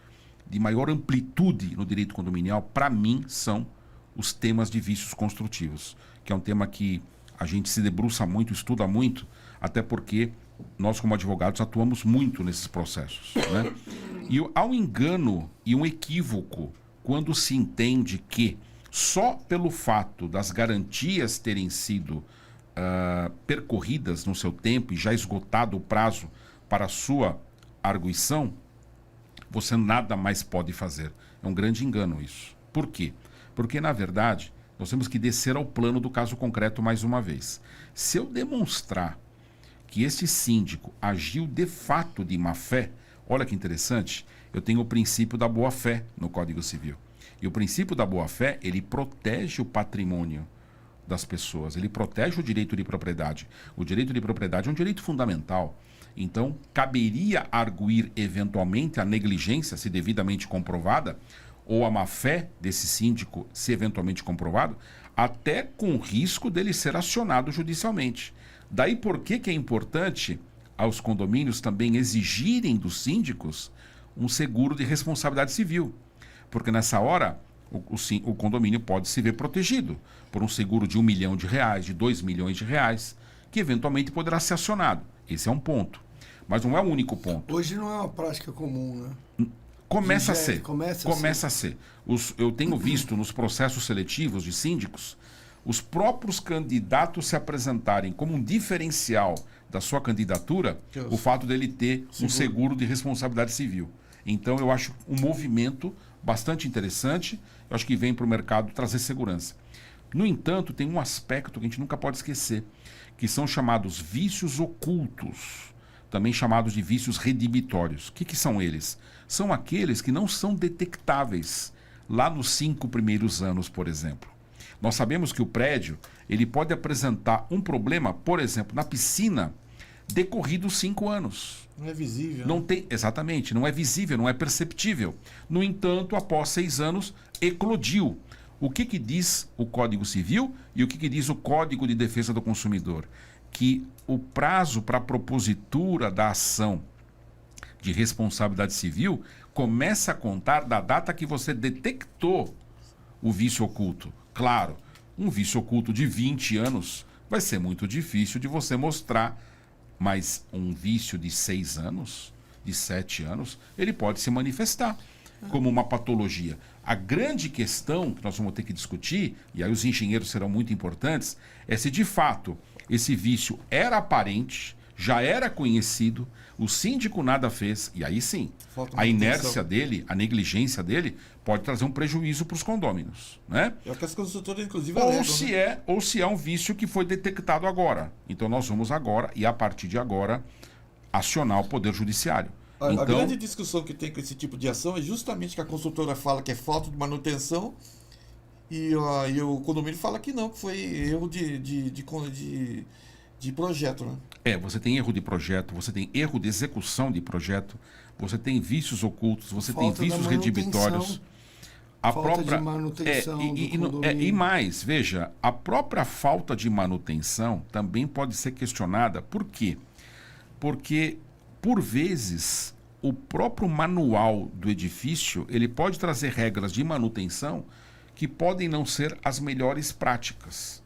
de maior amplitude no direito condominial, para mim são os temas de vícios construtivos, que é um tema que a gente se debruça muito, estuda muito, até porque nós, como advogados, atuamos muito nesses processos, né? E há um engano e um equívoco quando se entende que só pelo fato das garantias terem sido percorridas no seu tempo e já esgotado o prazo para a sua arguição, você nada mais pode fazer. É um grande engano isso. Por quê? Porque, na verdade, nós temos que descer ao plano do caso concreto mais uma vez. Se eu demonstrar que este síndico agiu de fato de má-fé, olha que interessante, eu tenho o princípio da boa-fé no Código Civil. E o princípio da boa-fé, ele protege o patrimônio das pessoas, ele protege o direito de propriedade. O direito de propriedade é um direito fundamental. Então, caberia arguir eventualmente a negligência, se devidamente comprovada, ou a má-fé desse síndico, se eventualmente comprovado, até com risco dele ser acionado judicialmente. Daí por que é importante aos condomínios também exigirem dos síndicos um seguro de responsabilidade civil. Porque nessa hora o condomínio pode se ver protegido por um seguro de R$1 milhão, de R$2 milhões, que eventualmente poderá ser acionado. Esse é um ponto. Mas não é o único ponto. Hoje não é uma prática comum, né? Começa a ser. Começa a ser. Eu tenho visto nos processos seletivos de síndicos os próprios candidatos se apresentarem como um diferencial da sua candidatura o fato dele ter um seguro de responsabilidade civil. Então, eu acho um movimento bastante interessante. Eu acho que vem para o mercado trazer segurança. No entanto, tem um aspecto que a gente nunca pode esquecer, que são chamados vícios ocultos, também chamados de vícios redibitórios. O que são eles? São aqueles que não são detectáveis lá nos 5 primeiros anos, por exemplo. Nós sabemos que o prédio ele pode apresentar um problema, por exemplo, na piscina, decorridos 5 anos. Não é visível. Não tem, exatamente, não é visível, não é perceptível. No entanto, após 6 anos, eclodiu. O que diz o Código Civil e o que diz o Código de Defesa do Consumidor? Que o prazo para a propositura da ação de responsabilidade civil começa a contar da data que você detectou o vício oculto. Claro, um vício oculto de 20 anos vai ser muito difícil de você mostrar, mas um vício de 6 anos, de 7 anos, ele pode se manifestar como uma patologia. A grande questão que nós vamos ter que discutir, e aí os engenheiros serão muito importantes, é se de fato esse vício era aparente, já era conhecido, o síndico nada fez, e aí sim, a inércia dele, a negligência dele, pode trazer um prejuízo para os condôminos, né? É o que as consultoras, inclusive, ou se é um vício que foi detectado agora. Então nós vamos agora, e a partir de agora, acionar o Poder Judiciário. A grande discussão que tem com esse tipo de ação é justamente que a consultora fala que é falta de manutenção e o condomínio fala que não, que foi erro de projeto, né? Você tem erro de projeto, você tem erro de execução de projeto, você tem vícios ocultos, você tem vícios redibitórios. A falta própria de manutenção e mais, veja, a própria falta de manutenção também pode ser questionada. Por quê? Porque, por vezes, o próprio manual do edifício ele pode trazer regras de manutenção que podem não ser as melhores práticas.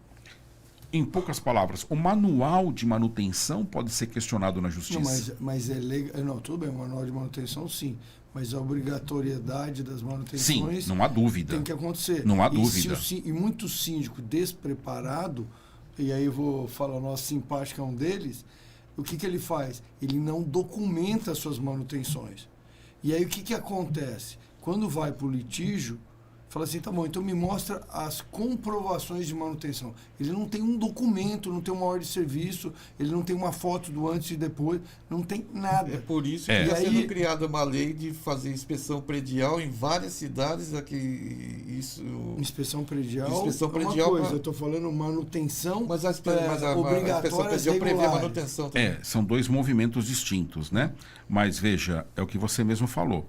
Em poucas palavras, o manual de manutenção pode ser questionado na justiça. Não, mas é legal. Não, tudo bem, o manual de manutenção sim. mas a obrigatoriedade das manutenções Sim, não há dúvida. tem que acontecer. Não há E dúvida. E muito síndico despreparado, e aí eu vou falar, o nosso simpático é um deles, o que ele faz? Ele não documenta as suas manutenções. E aí o que acontece? Quando vai para o litígio, fala assim, tá bom, então me mostra as comprovações de manutenção. Ele não tem um documento, não tem uma ordem de serviço, ele não tem uma foto do antes e depois, não tem nada. É por isso que está sendo criada uma lei de fazer inspeção predial em várias cidades. Aqui, isso... Inspeção predial é uma coisa, eu estou falando manutenção mas a inspeção predial prevê a manutenção também. São dois movimentos distintos, né? Mas veja, é o que você mesmo falou.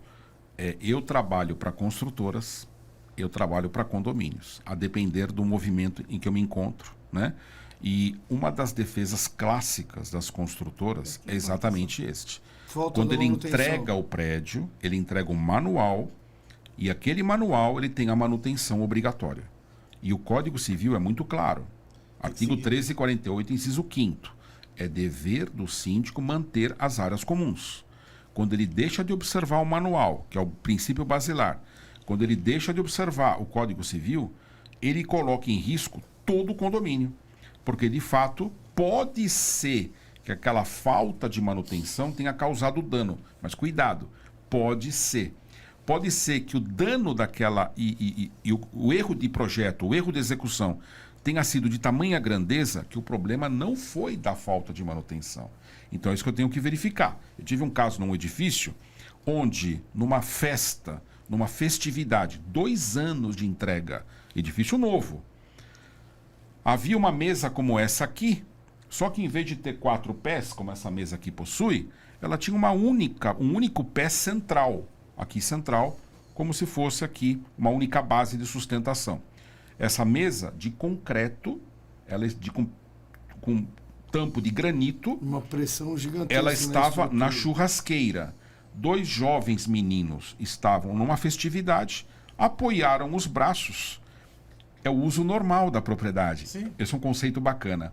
Eu trabalho para construtoras, eu trabalho para condomínios, a depender do movimento em que eu me encontro, né? E uma das defesas clássicas das construtoras é exatamente este. Quando ele entrega o prédio, ele entrega um manual e aquele manual ele tem a manutenção obrigatória. E o Código Civil é muito claro. Artigo 1348, inciso 5º. É dever do síndico manter as áreas comuns. Quando ele deixa de observar o manual, que é o princípio basilar, quando ele deixa de observar o Código Civil, ele coloca em risco todo o condomínio. Porque, de fato, pode ser que aquela falta de manutenção tenha causado dano. Mas cuidado, pode ser. Pode ser que o dano daquela e o erro de projeto, o erro de execução, tenha sido de tamanha grandeza que o problema não foi da falta de manutenção. Então é isso que eu tenho que verificar. Eu tive um caso num edifício onde, numa festividade, 2 anos de entrega, edifício novo, havia uma mesa como essa aqui, só que em vez de ter 4 pés, como essa mesa aqui possui, ela tinha um único pé central, aqui central, como se fosse aqui uma única base de sustentação. Essa mesa de concreto, ela com tampo de granito, uma pressão gigantesca. Ela estava na churrasqueira. 2 jovens meninos estavam numa festividade, apoiaram os braços. É o uso normal da propriedade. Sim. Esse é um conceito bacana.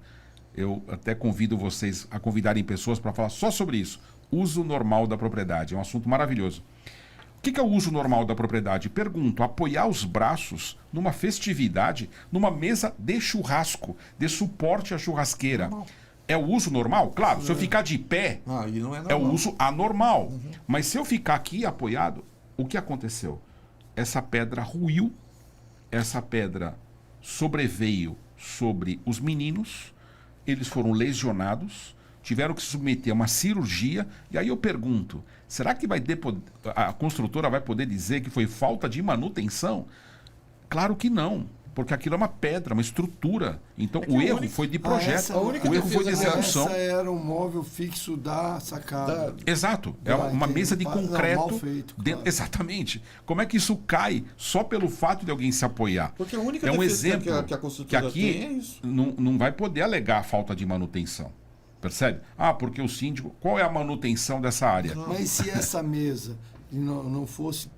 Eu até convido vocês a convidarem pessoas para falar só sobre isso. Uso normal da propriedade. É um assunto maravilhoso. O que é o uso normal da propriedade? Pergunto, apoiar os braços numa festividade, numa mesa de churrasco, de suporte à churrasqueira. Normal. É o uso normal? Claro, se eu ficar de pé, não é normal. É o uso anormal. Mas se eu ficar aqui apoiado, o que aconteceu? Essa pedra ruiu, essa pedra sobreveio sobre os meninos, eles foram lesionados, tiveram que se submeter a uma cirurgia, e aí eu pergunto, será que a construtora vai poder dizer que foi falta de manutenção? Claro que não, porque aquilo é uma pedra, uma estrutura. Então o erro foi de projeto, o erro foi de execução. Essa era um móvel fixo da sacada. Exato, é uma mesa de concreto. Mal feito, claro. Exatamente. Como é que isso cai só pelo fato de alguém se apoiar? Porque a única exemplo que a construtora aqui tem é isso. Não vai poder alegar a falta de manutenção. Percebe? Porque o síndico... Qual é a manutenção dessa área? Mas se essa mesa não fosse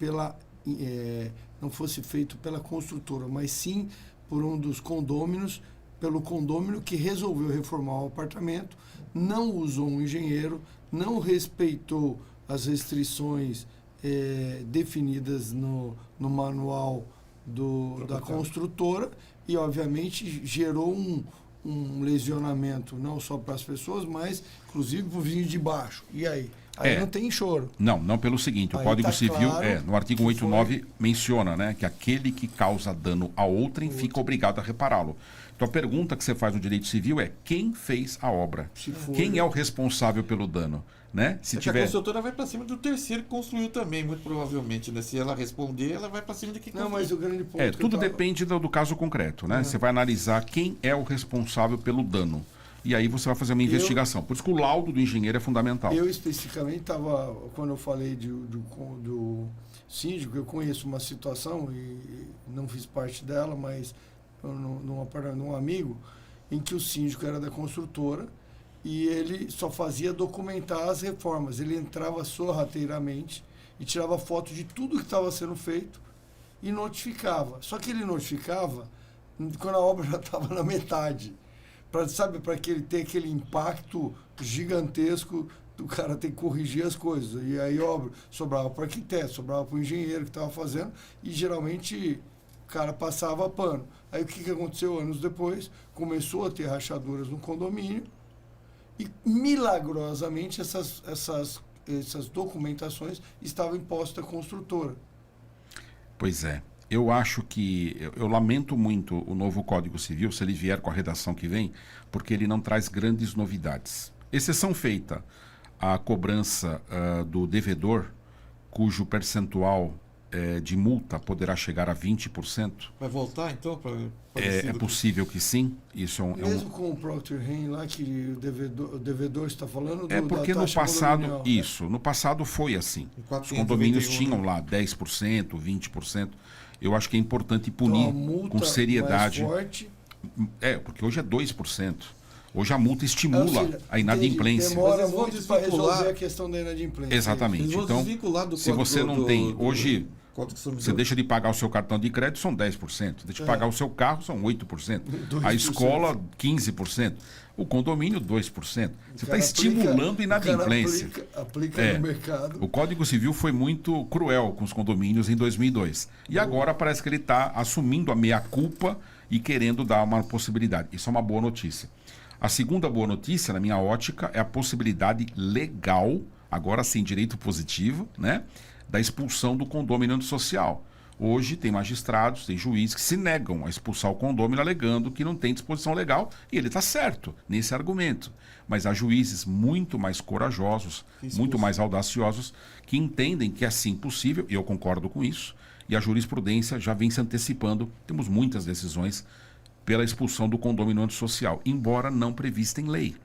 não fosse feito pela construtora, mas sim por um dos condôminos, pelo condômino que resolveu reformar o apartamento, não usou um engenheiro, não respeitou as restrições definidas no manual da construtora e, obviamente, gerou um lesionamento não só para as pessoas, mas inclusive para o vizinho de baixo. E aí? Aí não tem choro. Não pelo seguinte, o Código Civil, no artigo 189, menciona, né, que aquele que causa dano a outrem fica obrigado a repará-lo. Então a pergunta que você faz no direito civil é quem fez a obra? Quem é o responsável pelo dano? Né? A construtora vai para cima do terceiro que construiu também, muito provavelmente. Né? Se ela responder, ela vai para cima de quem construiu. Não, mas o grande ponto tudo depende do caso concreto. Né? Você vai analisar quem é o responsável pelo dano. E aí você vai fazer uma investigação. Por isso que o laudo do engenheiro é fundamental. Eu especificamente estava, quando eu falei do síndico, eu conheço uma situação, e não fiz parte dela, mas num amigo, em que o síndico era da construtora e ele só fazia documentar as reformas. Ele entrava sorrateiramente e tirava foto de tudo que estava sendo feito e notificava. Só que ele notificava quando a obra já estava na metade. Para que ele tenha aquele impacto gigantesco do cara ter que corrigir as coisas. E aí, óbvio, sobrava para o arquiteto, sobrava para o engenheiro que estava fazendo, e geralmente o cara passava pano. Aí o que aconteceu anos depois? Começou a ter rachaduras no condomínio e, milagrosamente, essas documentações estavam impostas à construtora. Pois é. Eu acho que... Eu lamento muito o novo Código Civil, se ele vier com a redação que vem, porque ele não traz grandes novidades. Exceção feita a cobrança do devedor, cujo percentual de multa poderá chegar a 20%. Vai voltar, então? É possível que sim. Isso Mesmo com o Procter Rain lá, que o devedor está falando porque da no taxa passado, condominial, no passado foi assim. Os condomínios tinham lá 10%, 20%. Eu acho que é importante punir então, a multa com seriedade. mais forte. Porque hoje é 2%. Hoje a multa estimula a inadimplência. Demora Mas eles vão muito para desvincular resolver a questão da inadimplência. Exatamente. Eles vão Então, desvincular do se você não tem... Hoje, você deixa de pagar o seu cartão de crédito, são 10%. Deixa de pagar o seu carro, são 8%. 2%. A escola, 15%. O condomínio, 2%. Você está estimulando inadimplência. Aplica no mercado. O Código Civil foi muito cruel com os condomínios em 2002. E agora parece que ele está assumindo a meia-culpa e querendo dar uma possibilidade. Isso é uma boa notícia. A segunda boa notícia, na minha ótica, é a possibilidade legal, agora sem direito positivo, né, da expulsão do condômino antissocial. Hoje tem magistrados, tem juízes que se negam a expulsar o condômino alegando que não tem disposição legal, e ele está certo nesse argumento. Mas há juízes muito mais corajosos, muito mais audaciosos, que entendem que é sim possível, e eu concordo com isso, e a jurisprudência já vem se antecipando, temos muitas decisões pela expulsão do condômino antissocial, embora não prevista em lei.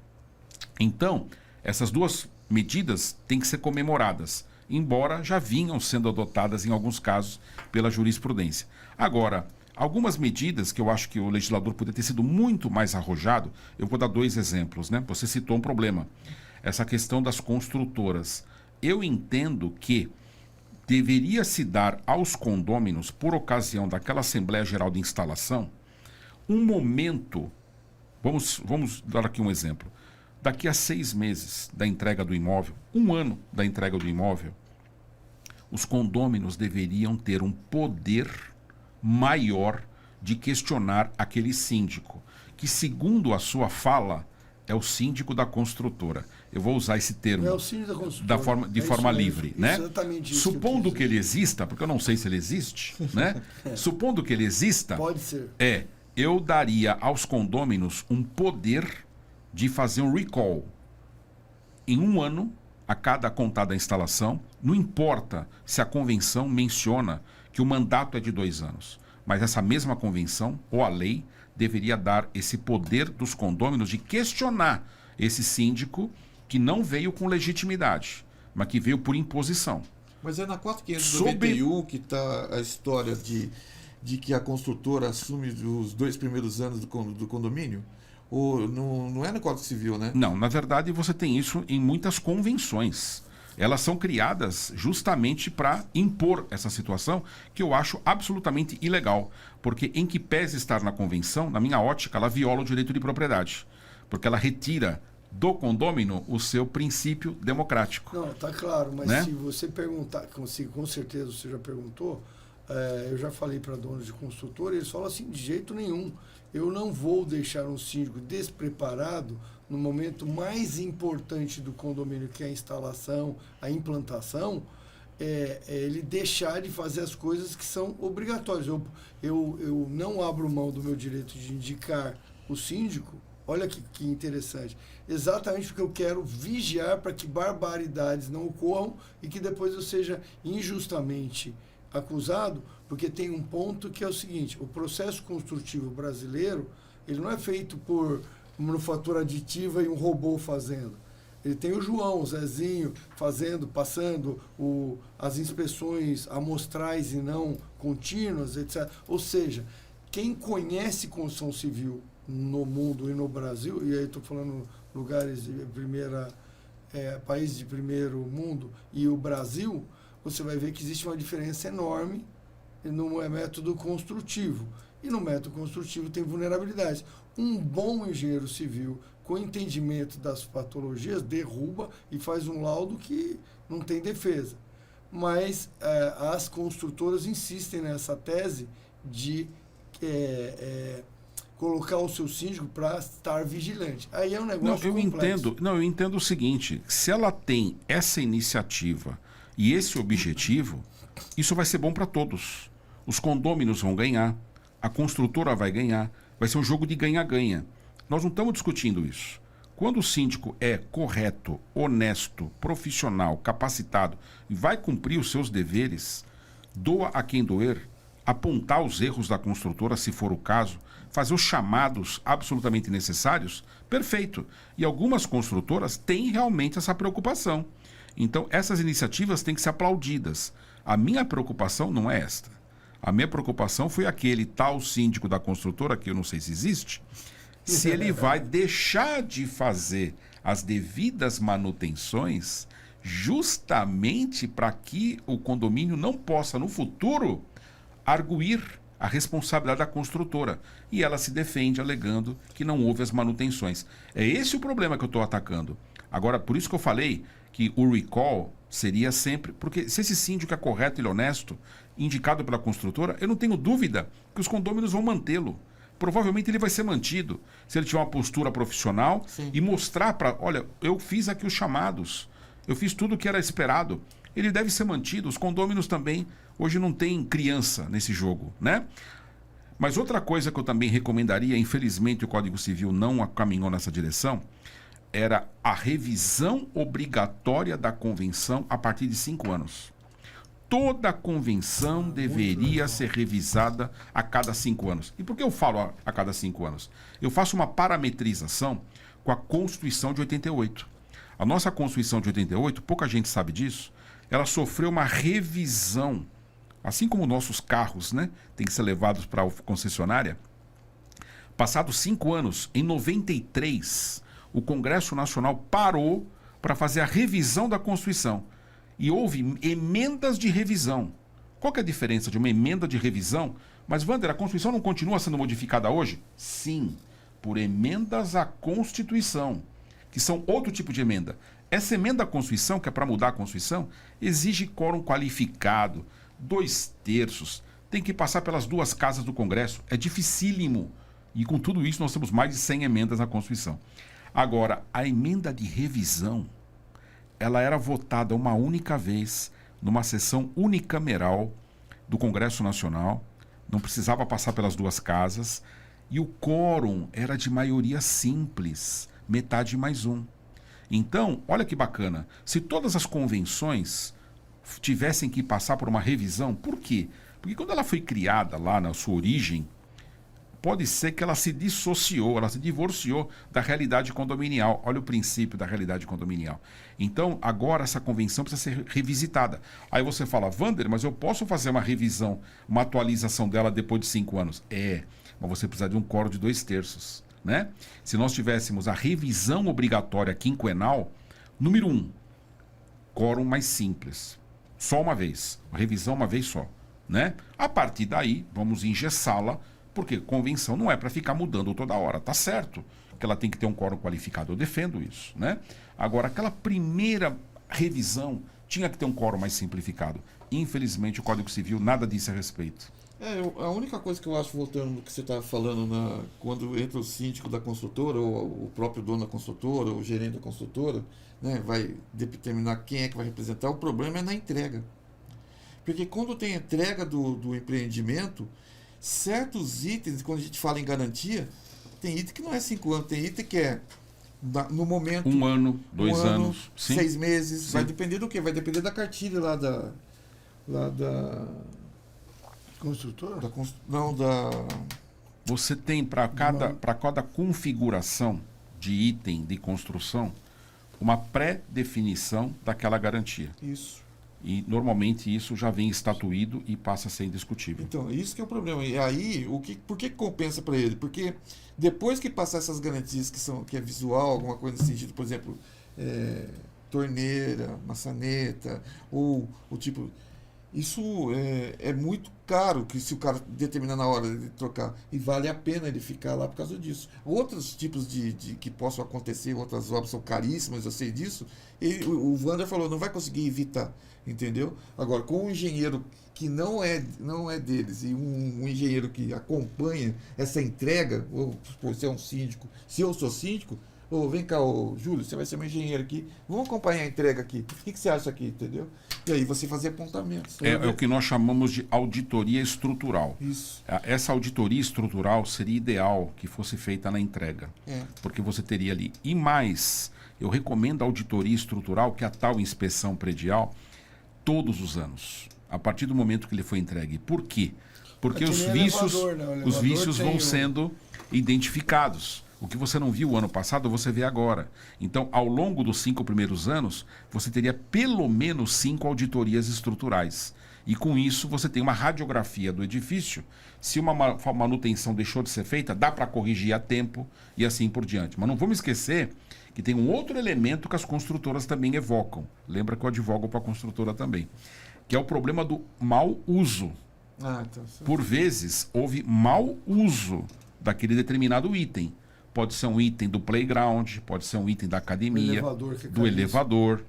Então, essas duas medidas têm que ser comemoradas, embora já vinham sendo adotadas em alguns casos pela jurisprudência. Agora, algumas medidas que eu acho que o legislador poderia ter sido muito mais arrojado, eu vou dar 2 exemplos, né? Você citou um problema, essa questão das construtoras. Eu entendo que deveria se dar aos condôminos, por ocasião daquela Assembleia Geral de Instalação, um momento, vamos dar aqui um exemplo, daqui a 6 meses da entrega do imóvel, 1 ano da entrega do imóvel, os condôminos deveriam ter um poder maior de questionar aquele síndico, que segundo a sua fala, é o síndico da construtora. Eu vou usar esse termo é o síndico da construtora. de forma livre, né? Exatamente isso. Supondo que ele exista, porque eu não sei se ele existe, né? Supondo que ele exista, pode ser. Eu daria aos condôminos um poder de fazer um recall em 1 ano a cada contada instalação. Não importa se a convenção menciona que o mandato é de 2 anos, mas essa mesma convenção ou a lei deveria dar esse poder dos condôminos de questionar esse síndico que não veio com legitimidade, mas que veio por imposição. Mas é na 4591 que está a história de que a construtora assume os 2 primeiros anos do condomínio? Ou não é no Código Civil, né? Não, na verdade você tem isso em muitas convenções. Elas são criadas justamente para impor essa situação que eu acho absolutamente ilegal. Porque em que pese estar na convenção, na minha ótica, ela viola o direito de propriedade. Porque ela retira do condômino o seu princípio democrático. Não, tá claro, mas né? Se você perguntar, com certeza você já perguntou, eu já falei para donos de construtora, eles falam assim, de jeito nenhum, eu não vou deixar um síndico despreparado no momento mais importante do condomínio, que é a instalação, a implantação, ele deixar de fazer as coisas que são obrigatórias. Eu não abro mão do meu direito de indicar o síndico. Olha que interessante. Exatamente porque eu quero vigiar para que barbaridades não ocorram e que depois eu seja injustamente acusado, porque tem um ponto que é o seguinte: o processo construtivo brasileiro, ele não é feito por manufatura aditiva e um robô fazendo. Ele tem o João, o Zezinho fazendo, passando as inspeções amostrais e não contínuas, etc. Ou seja, quem conhece construção civil no mundo e no Brasil, e aí estou falando lugares de países de primeiro mundo e o Brasil, você vai ver que existe uma diferença enorme no método construtivo. E no método construtivo tem vulnerabilidades. Um bom engenheiro civil, com entendimento das patologias, derruba e faz um laudo que não tem defesa. Mas as construtoras insistem nessa tese de colocar o seu síndico para estar vigilante. Aí é um negócio complexo. Eu entendo o seguinte, se ela tem essa iniciativa e esse objetivo, isso vai ser bom para todos. Os condôminos vão ganhar, a construtora vai ganhar, vai ser um jogo de ganha-ganha. Nós não estamos discutindo isso. Quando o síndico é correto, honesto, profissional, capacitado e vai cumprir os seus deveres, doa a quem doer, apontar os erros da construtora, se for o caso, fazer os chamados absolutamente necessários, perfeito. E algumas construtoras têm realmente essa preocupação. Então, essas iniciativas têm que ser aplaudidas. A minha preocupação não é esta. A minha preocupação foi aquele tal síndico da construtora, que eu não sei se existe, se ele vai deixar de fazer as devidas manutenções justamente para que o condomínio não possa, no futuro, arguir a responsabilidade da construtora. E ela se defende alegando que não houve as manutenções. É esse o problema que eu estou atacando. Agora, por isso que eu falei que o recall seria sempre... Porque se esse síndico é correto e honesto, indicado pela construtora, eu não tenho dúvida que os condôminos vão mantê-lo. Provavelmente ele vai ser mantido, se ele tiver uma postura profissional. Sim. E mostrar para... Olha, eu fiz aqui os chamados, eu fiz tudo o que era esperado. Ele deve ser mantido. Os condôminos também, hoje não tem criança nesse jogo, né? Mas outra coisa que eu também recomendaria, infelizmente o Código Civil não caminhou nessa direção, era a revisão obrigatória da convenção a partir de 5 anos. Toda a convenção deveria ser revisada a cada 5 anos. E por que eu falo a cada 5 anos? Eu faço uma parametrização com a Constituição de 88. A nossa Constituição de 88, pouca gente sabe disso, ela sofreu uma revisão, assim como nossos carros, né, têm que ser levados para a concessionária. Passados 5 anos, em 93, o Congresso Nacional parou para fazer a revisão da Constituição. E houve emendas de revisão. Qual que é a diferença de uma emenda de revisão? Mas, Wander, a Constituição não continua sendo modificada hoje? Sim, por emendas à Constituição, que são outro tipo de emenda. Essa emenda à Constituição, que é para mudar a Constituição, exige quórum qualificado, 2/3, tem que passar pelas 2 casas do Congresso. É dificílimo. E com tudo isso, nós temos mais de 100 emendas à Constituição. Agora, a emenda de revisão, ela era votada uma única vez, numa sessão unicameral do Congresso Nacional, não precisava passar pelas 2 casas, e o quórum era de maioria simples, metade mais 1. Então, olha que bacana, se todas as convenções tivessem que passar por uma revisão, por quê? Porque quando ela foi criada lá na sua origem, pode ser que ela se dissociou, ela se divorciou da realidade condominial. Olha o princípio da realidade condominial. Então, agora essa convenção precisa ser revisitada. Aí você fala, Wander, mas eu posso fazer uma revisão, uma atualização dela depois de 5 anos? Mas você precisa de um quórum de 2/3, né? Se nós tivéssemos a revisão obrigatória quinquenal, número 1, quórum mais simples. Só uma vez. A revisão uma vez só, né? A partir daí, vamos engessá-la, porque convenção não é para ficar mudando toda hora, tá certo que ela tem que ter um quórum qualificado, eu defendo isso, né? Agora, aquela primeira revisão tinha que ter um quórum mais simplificado. Infelizmente, o Código Civil nada disse a respeito. A única coisa que eu acho, voltando no que você estava falando, quando entra o síndico da construtora, ou o próprio dono da construtora, ou o gerente da construtora, né, vai determinar quem é que vai representar, o problema é na entrega. Porque quando tem entrega do empreendimento, certos itens, quando a gente fala em garantia, tem item que não é 5 anos, tem item que é no momento... 1 ano, 2 anos. 6 meses, Sim. vai depender do quê? Vai depender da cartilha lá da Construtora? Você tem para cada configuração de item de construção uma pré-definição daquela garantia. Isso. E normalmente isso já vem estatuído e passa a ser indiscutível. Então, isso que é o problema. E aí, por que compensa para ele? Porque depois que passar essas garantias que é visual, alguma coisa nesse sentido, por exemplo, torneira, maçaneta, ou o tipo... Isso é muito caro, que se o cara determinar na hora de trocar, e vale a pena ele ficar lá por causa disso. Outros tipos de que possam acontecer, outras obras são caríssimas, eu sei disso, o Wander falou, não vai conseguir evitar, entendeu? Agora, com um engenheiro que não é deles, e um engenheiro que acompanha essa entrega, ou se é um síndico, se eu sou síndico, vem cá, Júlio, você vai ser meu engenheiro aqui, vamos acompanhar a entrega aqui, o que você acha aqui, entendeu? E aí você fazer apontamentos. É o que nós chamamos de auditoria estrutural. Isso. Essa auditoria estrutural seria ideal que fosse feita na entrega, porque você teria ali. E mais, eu recomendo a auditoria estrutural, que é a tal inspeção predial, todos os anos, a partir do momento que ele foi entregue. Por quê? Porque os vícios vão sendo identificados. O que você não viu o ano passado, você vê agora. Então, ao longo dos 5 primeiros anos, você teria pelo menos 5 auditorias estruturais. E com isso, você tem uma radiografia do edifício. Se uma manutenção deixou de ser feita, dá para corrigir a tempo e assim por diante. Mas não vamos esquecer que tem um outro elemento que as construtoras também evocam. Lembra que eu advogo para a construtora também. Que é o problema do mau uso. Então, por vezes, houve mau uso daquele determinado item. Pode ser um item do playground, pode ser um item da academia, do elevador.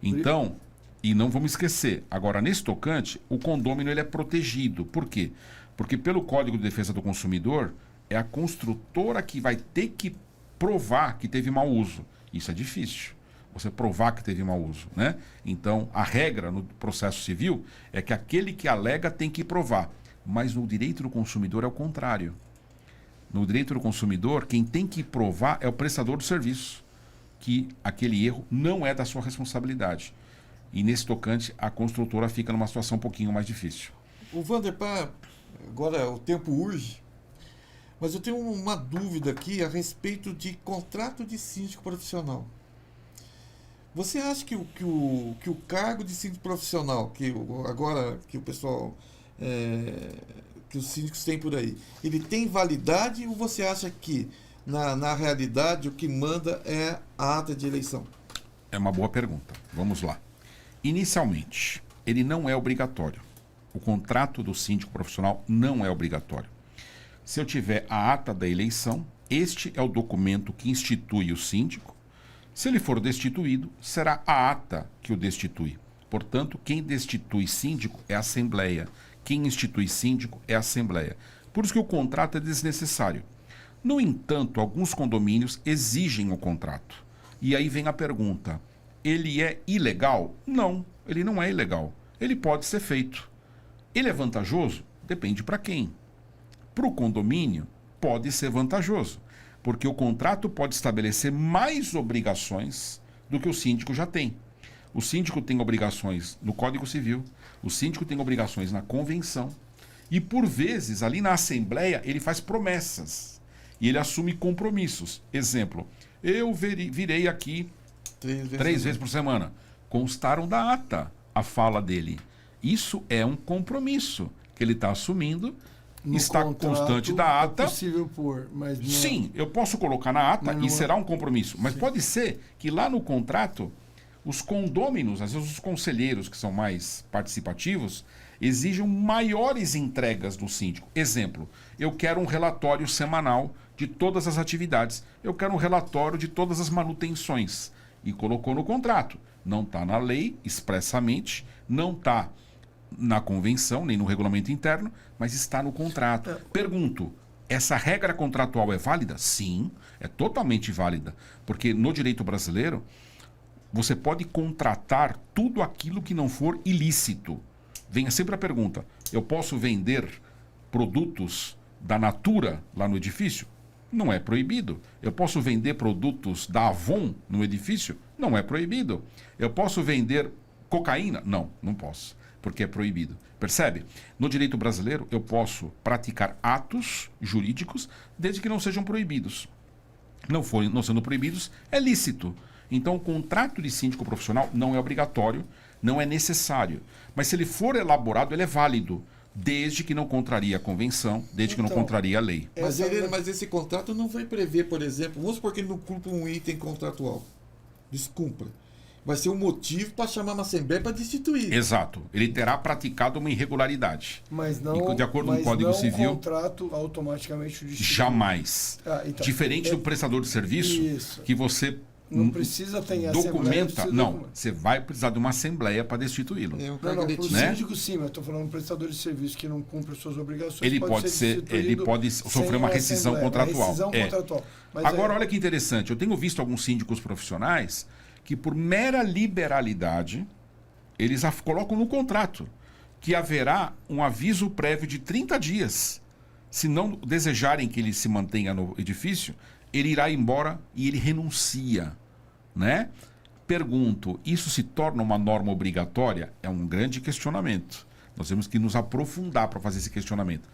Então, e não vamos esquecer, agora nesse tocante, o condômino ele é protegido. Por quê? Porque pelo Código de Defesa do Consumidor, é a construtora que vai ter que provar que teve mau uso. Isso é difícil, você provar que teve mau uso, né? Então, a regra no processo civil é que aquele que alega tem que provar. Mas no direito do consumidor é o contrário. No direito do consumidor, quem tem que provar é o prestador do serviço, que aquele erro não é da sua responsabilidade. E nesse tocante, a construtora fica numa situação um pouquinho mais difícil. O Wander, agora o tempo urge, mas eu tenho uma dúvida aqui a respeito de contrato de síndico profissional. Você acha que o cargo de síndico profissional, agora que o pessoal... que os síndicos têm por aí, ele tem validade ou você acha que, na realidade, o que manda é a ata de eleição? É uma boa pergunta. Vamos lá. Inicialmente, ele não é obrigatório. O contrato do síndico profissional não é obrigatório. Se eu tiver a ata da eleição, este é o documento que institui o síndico. Se ele for destituído, será a ata que o destitui. Portanto, quem destitui síndico é a Assembleia. Quem institui síndico é a Assembleia. Por isso que o contrato é desnecessário. No entanto, alguns condomínios exigem o contrato. E aí vem a pergunta, ele é ilegal? Não, ele não é ilegal. Ele pode ser feito. Ele é vantajoso? Depende para quem. Para o condomínio, pode ser vantajoso, porque o contrato pode estabelecer mais obrigações do que o síndico já tem. O síndico tem obrigações no Código Civil, o síndico tem obrigações na convenção e, por vezes, ali na Assembleia, ele faz promessas e ele assume compromissos. Exemplo, eu virei aqui 3 vezes por semana. Constaram da ata a fala dele. Isso é um compromisso que ele está assumindo, está constante da ata. É possível pôr, mas não... Sim, eu posso colocar na ata e será um compromisso. Mas pode ser que lá no contrato... Os condôminos, às vezes os conselheiros que são mais participativos, exijam maiores entregas do síndico. Exemplo, eu quero um relatório semanal de todas as atividades. Eu quero um relatório de todas as manutenções. E colocou no contrato. Não está na lei, expressamente, não está na convenção, nem no regulamento interno, mas está no contrato. Pergunto, essa regra contratual é válida? Sim, é totalmente válida. Porque no direito brasileiro... Você pode contratar tudo aquilo que não for ilícito. Venha sempre a pergunta, eu posso vender produtos da Natura lá no edifício? Não é proibido. Eu posso vender produtos da Avon no edifício? Não é proibido. Eu posso vender cocaína? Não, não posso, porque é proibido. Percebe? No direito brasileiro, eu posso praticar atos jurídicos desde que não sejam proibidos. Não sendo proibidos, é lícito. Então, o contrato de síndico profissional não é obrigatório, não é necessário. Mas se ele for elaborado, ele é válido, desde que não contraria a convenção, desde que não contraria a lei. Mas esse contrato não vai prever, por exemplo, vamos supor que ele não cumpra um item contratual. Descumpra. vai ser um motivo para chamar uma assembleia para destituir. Exato. Ele terá praticado uma irregularidade. Mas não, E, de acordo com o Código Civil, o contrato automaticamente o destitui. jamais. Então, Diferente do prestador de serviço, isso. que você Não precisa ter documenta. Não, você vai precisar de uma assembleia para destituí-lo. É um Não, cargo para o eletivo. Né? síndico sim, mas estou falando um prestador de serviço que não cumpre as suas obrigações. Ele pode sofrer uma rescisão contratual. Rescisão contratual. Mas Agora, olha que interessante. Eu tenho visto alguns síndicos profissionais que, por mera liberalidade, eles colocam no contrato que haverá um aviso prévio de 30 dias. Se não desejarem que ele se mantenha no edifício, ele irá embora e ele renuncia, né? Pergunto, isso se torna uma norma obrigatória? É um grande questionamento. Nós temos que nos aprofundar para fazer esse questionamento.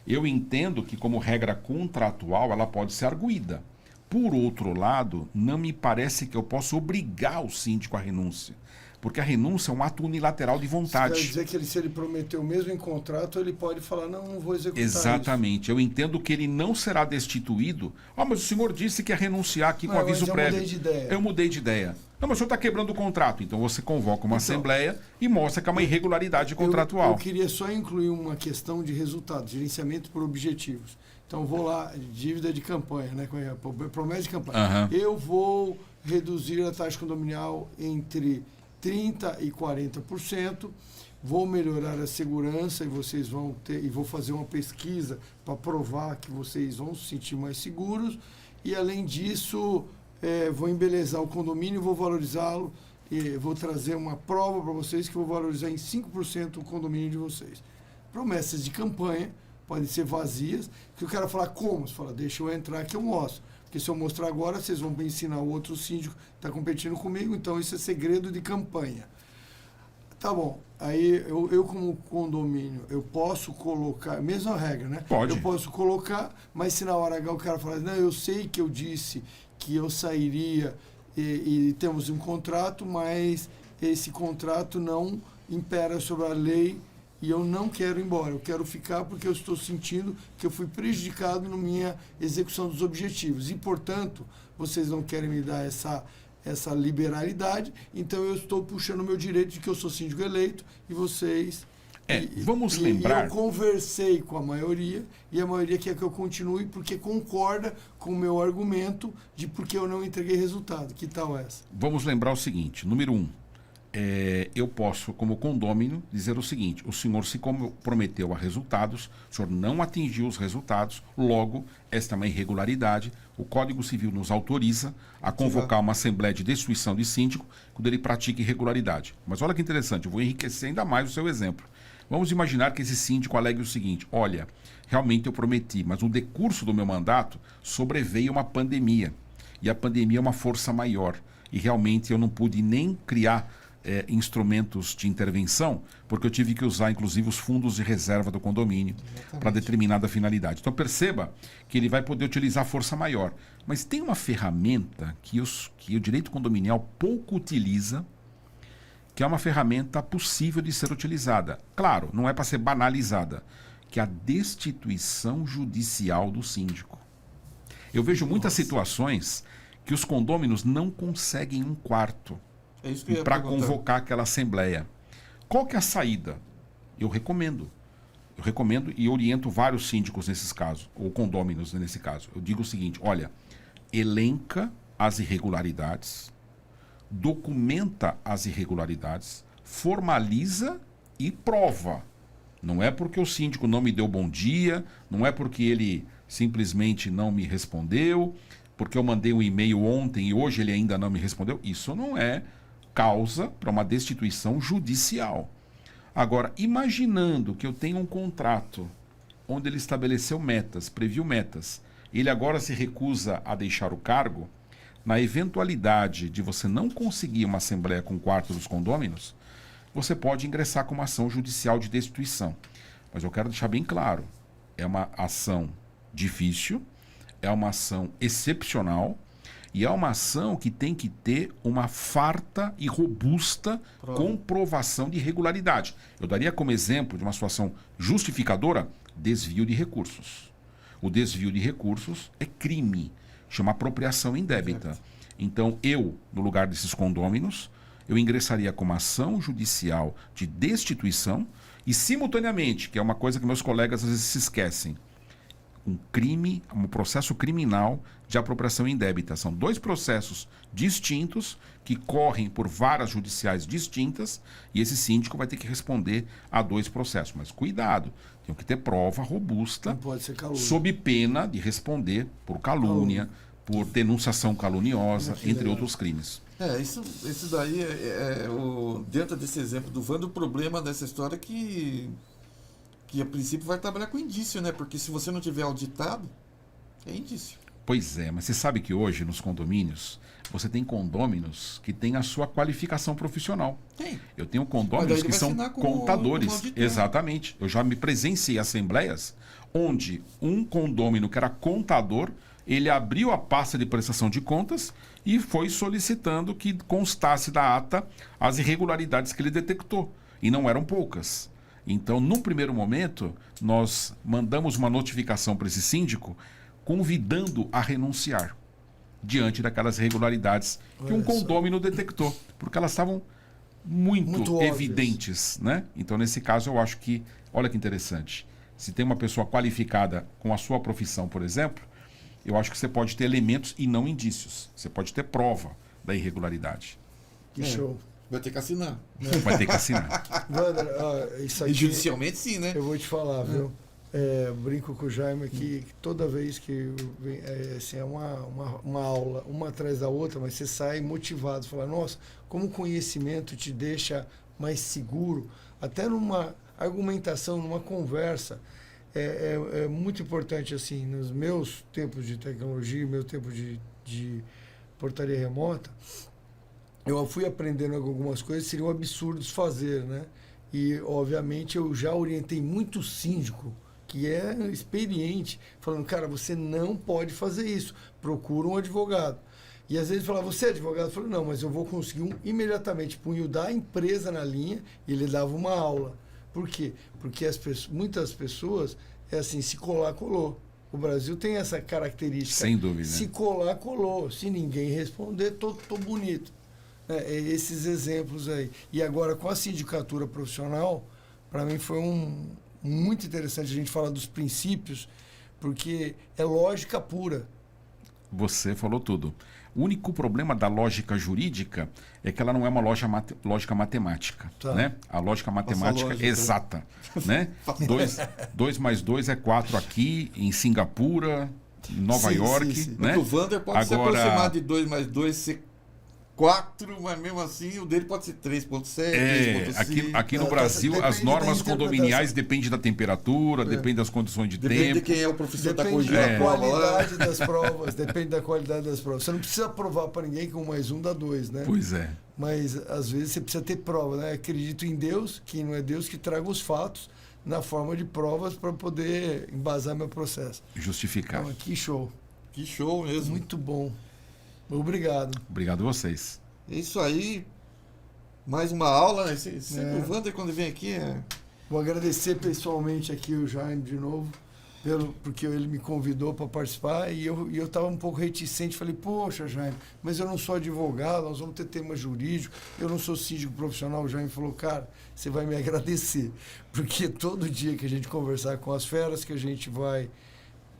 Eu entendo que, como regra contratual, ela pode ser arguída. Por outro lado, não me parece que eu possa obrigar o síndico à renúncia. Porque a renúncia é um ato unilateral de vontade. Quer dizer que se ele prometeu mesmo em contrato, ele pode falar, não vou executar Exatamente. isso. Eu entendo que ele não será destituído. Mas o senhor disse que ia renunciar aqui com aviso prévio. Eu mudei de ideia. Eu mudei de ideia. Não, mas o senhor está quebrando o contrato. Então você convoca uma assembleia e mostra que é uma irregularidade contratual. Eu queria só incluir uma questão de resultados, gerenciamento por objetivos. Então vou lá, dívida de campanha, né? Promessa de campanha. Eu vou reduzir a taxa condominial entre 30% e 40%, vou melhorar a segurança e vocês vão ter, e vou fazer uma pesquisa para provar que vocês vão se sentir mais seguros, e além disso vou embelezar o condomínio, vou valorizá-lo, e vou trazer uma prova para vocês que vou valorizar em 5% o condomínio de vocês. Promessas de campanha podem ser vazias, que o cara fala como? Você fala, deixa eu entrar que eu mostro. Porque se eu mostrar agora, vocês vão ensinar o outro síndico que está competindo comigo, então isso é segredo de campanha. Tá bom, aí eu como condomínio, eu posso colocar, mesma regra, né? Pode. Eu posso colocar, mas se na hora H o cara falar, não, eu sei que eu disse que eu sairia e temos um contrato, mas esse contrato não impera sobre a lei e eu não quero ir embora, eu quero ficar porque eu estou sentindo que eu fui prejudicado na minha execução dos objetivos. E, portanto, vocês não querem me dar essa liberalidade, então eu estou puxando o meu direito de que eu sou síndico eleito e vocês... Vamos lembrar... eu conversei com a maioria e a maioria quer que eu continue porque concorda com o meu argumento de porque eu não entreguei resultado. Que tal essa? Vamos lembrar o seguinte, número 1. Eu posso, como condômino, dizer o seguinte: o senhor se comprometeu a resultados, o senhor não atingiu os resultados, logo, esta é uma irregularidade. O Código Civil nos autoriza a convocar uma assembleia de destituição de síndico quando ele pratica irregularidade. Mas olha que interessante, eu vou enriquecer ainda mais o seu exemplo. Vamos imaginar que esse síndico alegue o seguinte: olha, realmente eu prometi, mas no decurso do meu mandato sobreveio uma pandemia. E a pandemia é uma força maior. E realmente eu não pude nem criar instrumentos de intervenção, porque eu tive que usar, inclusive, os fundos de reserva do condomínio para determinada finalidade. Então, perceba que ele vai poder utilizar força maior. Mas tem uma ferramenta que o direito condominial pouco utiliza, que é uma ferramenta possível de ser utilizada. Claro, não é para ser banalizada, que é a destituição judicial do síndico. Eu vejo muitas situações que os condôminos não conseguem um quarto para convocar aquela assembleia. Qual que é a saída? Eu recomendo e oriento vários síndicos nesses casos, ou condôminos nesse caso. Eu digo o seguinte: olha, elenca as irregularidades, documenta as irregularidades, formaliza e prova. Não é porque o síndico não me deu bom dia, não é porque ele simplesmente não me respondeu, porque eu mandei um e-mail ontem e hoje ele ainda não me respondeu. Isso não é causa para uma destituição judicial. Agora, imaginando que eu tenho um contrato onde ele estabeleceu metas, previu metas, ele agora se recusa a deixar o cargo, na eventualidade de você não conseguir uma assembleia com 4 dos condôminos, você pode ingressar com uma ação judicial de destituição. Mas eu quero deixar bem claro, é uma ação difícil, é uma ação excepcional, e é uma ação que tem que ter uma farta e robusta comprovação de irregularidade. Eu daria como exemplo de uma situação justificadora, desvio de recursos. O desvio de recursos é crime, chama apropriação indébita. Então, no lugar desses condôminos, eu ingressaria com uma ação judicial de destituição e, simultaneamente, que é uma coisa que meus colegas às vezes se esquecem, um processo criminal de apropriação indébita. São 2 processos distintos que correm por varas judiciais distintas e esse síndico vai ter que responder a 2 processos. Mas cuidado, tem que ter prova robusta, Não pode ser calúnia, sob pena de responder por calúnia, por denunciação caluniosa, entre outros crimes. Isso daí dentro desse exemplo do Wander, o problema dessa história é que a princípio vai trabalhar com indício, né? Porque se você não tiver auditado, é indício. Pois é, mas você sabe que hoje nos condomínios, você tem condôminos que têm a sua qualificação profissional. Tem. Eu tenho condôminos que são contadores. como Exatamente. Eu já me presenciei em assembleias onde um condômino que era contador, ele abriu a pasta de prestação de contas e foi solicitando que constasse da ata as irregularidades que ele detectou. E não eram poucas. Então, num primeiro momento, nós mandamos uma notificação para esse síndico convidando a renunciar diante daquelas irregularidades que um condômino detectou, porque elas estavam muito evidentes, né? Então, nesse caso, eu acho que, olha que interessante, se tem uma pessoa qualificada com a sua profissão, por exemplo, eu acho que você pode ter elementos e não indícios. Você pode ter prova da irregularidade. Que show. Vai ter que assinar. Vai ter que assinar. Wander, isso aqui, E judicialmente sim, né? eu vou te falar, viu? Brinco com o Jaime aqui, que toda vez que eu venho, assim, é uma aula, uma atrás da outra, mas você sai motivado, fala, nossa, como o conhecimento te deixa mais seguro, até numa argumentação, numa conversa. É muito importante, assim, nos meus tempos de tecnologia, meu tempo de portaria remota, eu fui aprendendo algumas coisas que seriam absurdos fazer, né? E, obviamente, eu já orientei muito síndico, que é experiente, falando, cara, você não pode fazer isso, procura um advogado. E às vezes falava, você é advogado? Eu falei, não, mas eu vou conseguir imediatamente, punho da empresa na linha, e ele dava uma aula. Por quê? Porque muitas pessoas, assim, se colar, colou. O Brasil tem essa característica. Sem dúvida. Se colar, colou. Se ninguém responder, tô bonito. Esses exemplos aí. E agora, com a sindicatura profissional, para mim foi muito interessante a gente falar dos princípios, porque é lógica pura. Você falou tudo. O único problema da lógica jurídica é que ela não é uma lógica matemática. Tá. Né? A lógica matemática é exata. Né? 2 mais 2 é 4 aqui, em Singapura, em Nova York. Sim. Né? O Wander pode se aproximar de 2 mais 2 ser 4, mas mesmo assim o dele pode ser 3.7, 3.5. Aqui no Brasil, as normas condominiais dependem da temperatura, dependem das condições de Depende tempo. de quem é o professor da Depende corrigir da a prova lá. qualidade das provas. Depende da qualidade das provas. Você não precisa provar para ninguém que 1 mais 1 dá 2, né? Pois é. Mas às vezes você precisa ter prova, né? Acredito em Deus, que não é Deus que traga os fatos na forma de provas para poder embasar meu processo. Justificar. Então, que show. Que show mesmo. Muito bom. Obrigado. Obrigado a vocês. É isso aí. Mais uma aula, né? Sempre o Wander, quando vem aqui, Vou agradecer pessoalmente aqui o Jaime de novo, porque ele me convidou para participar e eu estava um pouco reticente. Falei, poxa, Jaime, mas eu não sou advogado, nós vamos ter tema jurídico, eu não sou síndico profissional. O Jaime falou, cara, você vai me agradecer, porque todo dia que a gente conversar com as feras, que a gente vai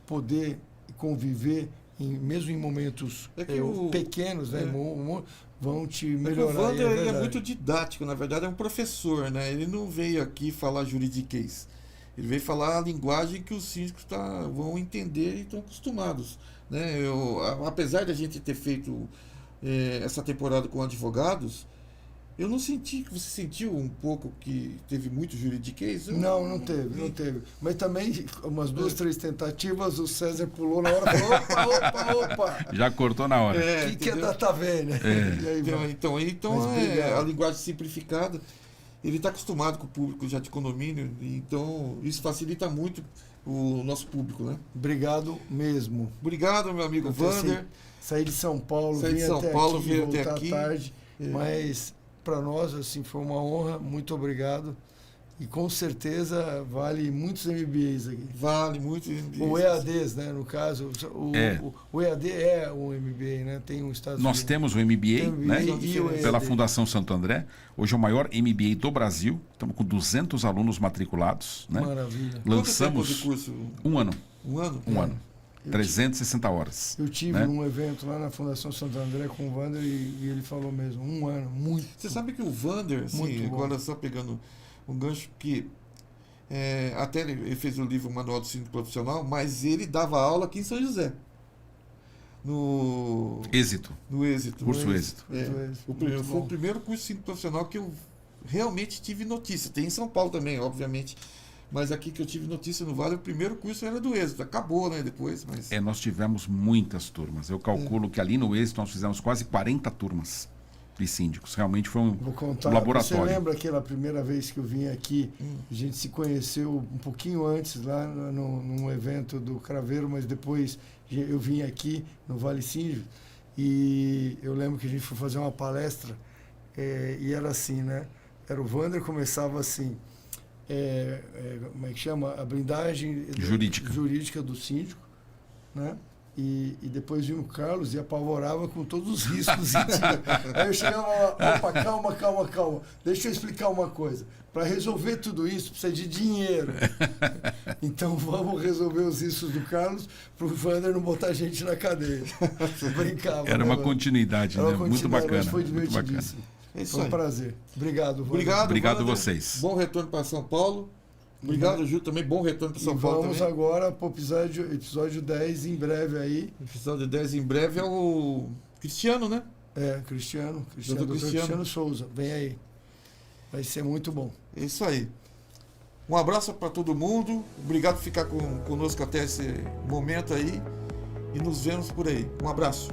poder conviver, mesmo em momentos pequenos, né? Vão te melhorar. O Wander ele é muito didático, na verdade é um professor, né? Ele não veio aqui falar juridiquês. Ele veio falar a linguagem que os síndicos vão entender e estão acostumados, né? Apesar de a gente ter feito essa temporada com advogados, eu não senti que você sentiu um pouco que teve muito juridiquês? Não teve. Mas também, umas 2, 3 tentativas, o César pulou na hora e falou, opa. Já cortou na hora. Que é data velha. E aí, então a linguagem simplificada, ele está acostumado com o público já de condomínio, então isso facilita muito o nosso público, né? Obrigado mesmo. Obrigado, meu amigo Wander. Saí de São Paulo, vim até aqui, tarde, mas para nós assim foi uma honra, muito obrigado E com certeza vale muitos MBAs aqui. Vale muito. Ou EADs, né? No caso, o EAD é o MBA, né? Tem um Estados Nós Unidos. temos o MBA, né? e o EAD. Pela Fundação Santo André. Hoje é o maior MBA do Brasil. Estamos com 200 alunos matriculados. Né? Maravilha. Lançamos Quanto tempo de curso? um ano. Um ano? Um ano. 360 horas. Eu tive né? um evento lá na Fundação Santo André com o Wander e ele falou mesmo, um ano, muito. Você sabe que o Wander, assim, agora só pegando um gancho, que até ele fez o livro Manual do Síndico Profissional, mas ele dava aula aqui em São José. No Êxito. No Êxito. Curso Êxito. Foi o primeiro curso de síndico profissional que eu realmente tive notícia. Tem em São Paulo também, obviamente. Mas aqui que eu tive notícia no Vale, o primeiro curso era do Êxito. Acabou, né, depois. Mas... nós tivemos muitas turmas. Eu calculo que ali no Êxito nós fizemos quase 40 turmas de síndicos. Realmente foi um laboratório. Você lembra aquela primeira vez que eu vim aqui? A gente se conheceu um pouquinho antes, lá num evento do Craveiro, mas depois eu vim aqui no Vale Síndico. E eu lembro que a gente foi fazer uma palestra e era assim, né? Era o Wander, começava assim... como é que chama? A blindagem jurídica do síndico, né? E depois vinha o Carlos e apavorava com todos os riscos. Aí eu chegava lá, opa, calma. Deixa eu explicar uma coisa. Para resolver tudo isso, precisa de dinheiro. Então vamos resolver os riscos do Carlos para o Wander não botar a gente na cadeia. Brincava. Era uma continuidade, né? Muito bacana. Mas foi divertidíssimo. Foi um prazer. Obrigado, Wander. Obrigado a vocês. Bom retorno para São Paulo. Obrigado, Ju, também. Bom retorno para São Paulo. Vamos agora para o episódio 10 em breve aí. Episódio 10 em breve é o Cristiano, né? Cristiano. Dr. Cristiano Souza. Vem aí. Vai ser muito bom. É isso aí. Um abraço para todo mundo. Obrigado por ficar conosco até esse momento aí. E nos vemos por aí. Um abraço.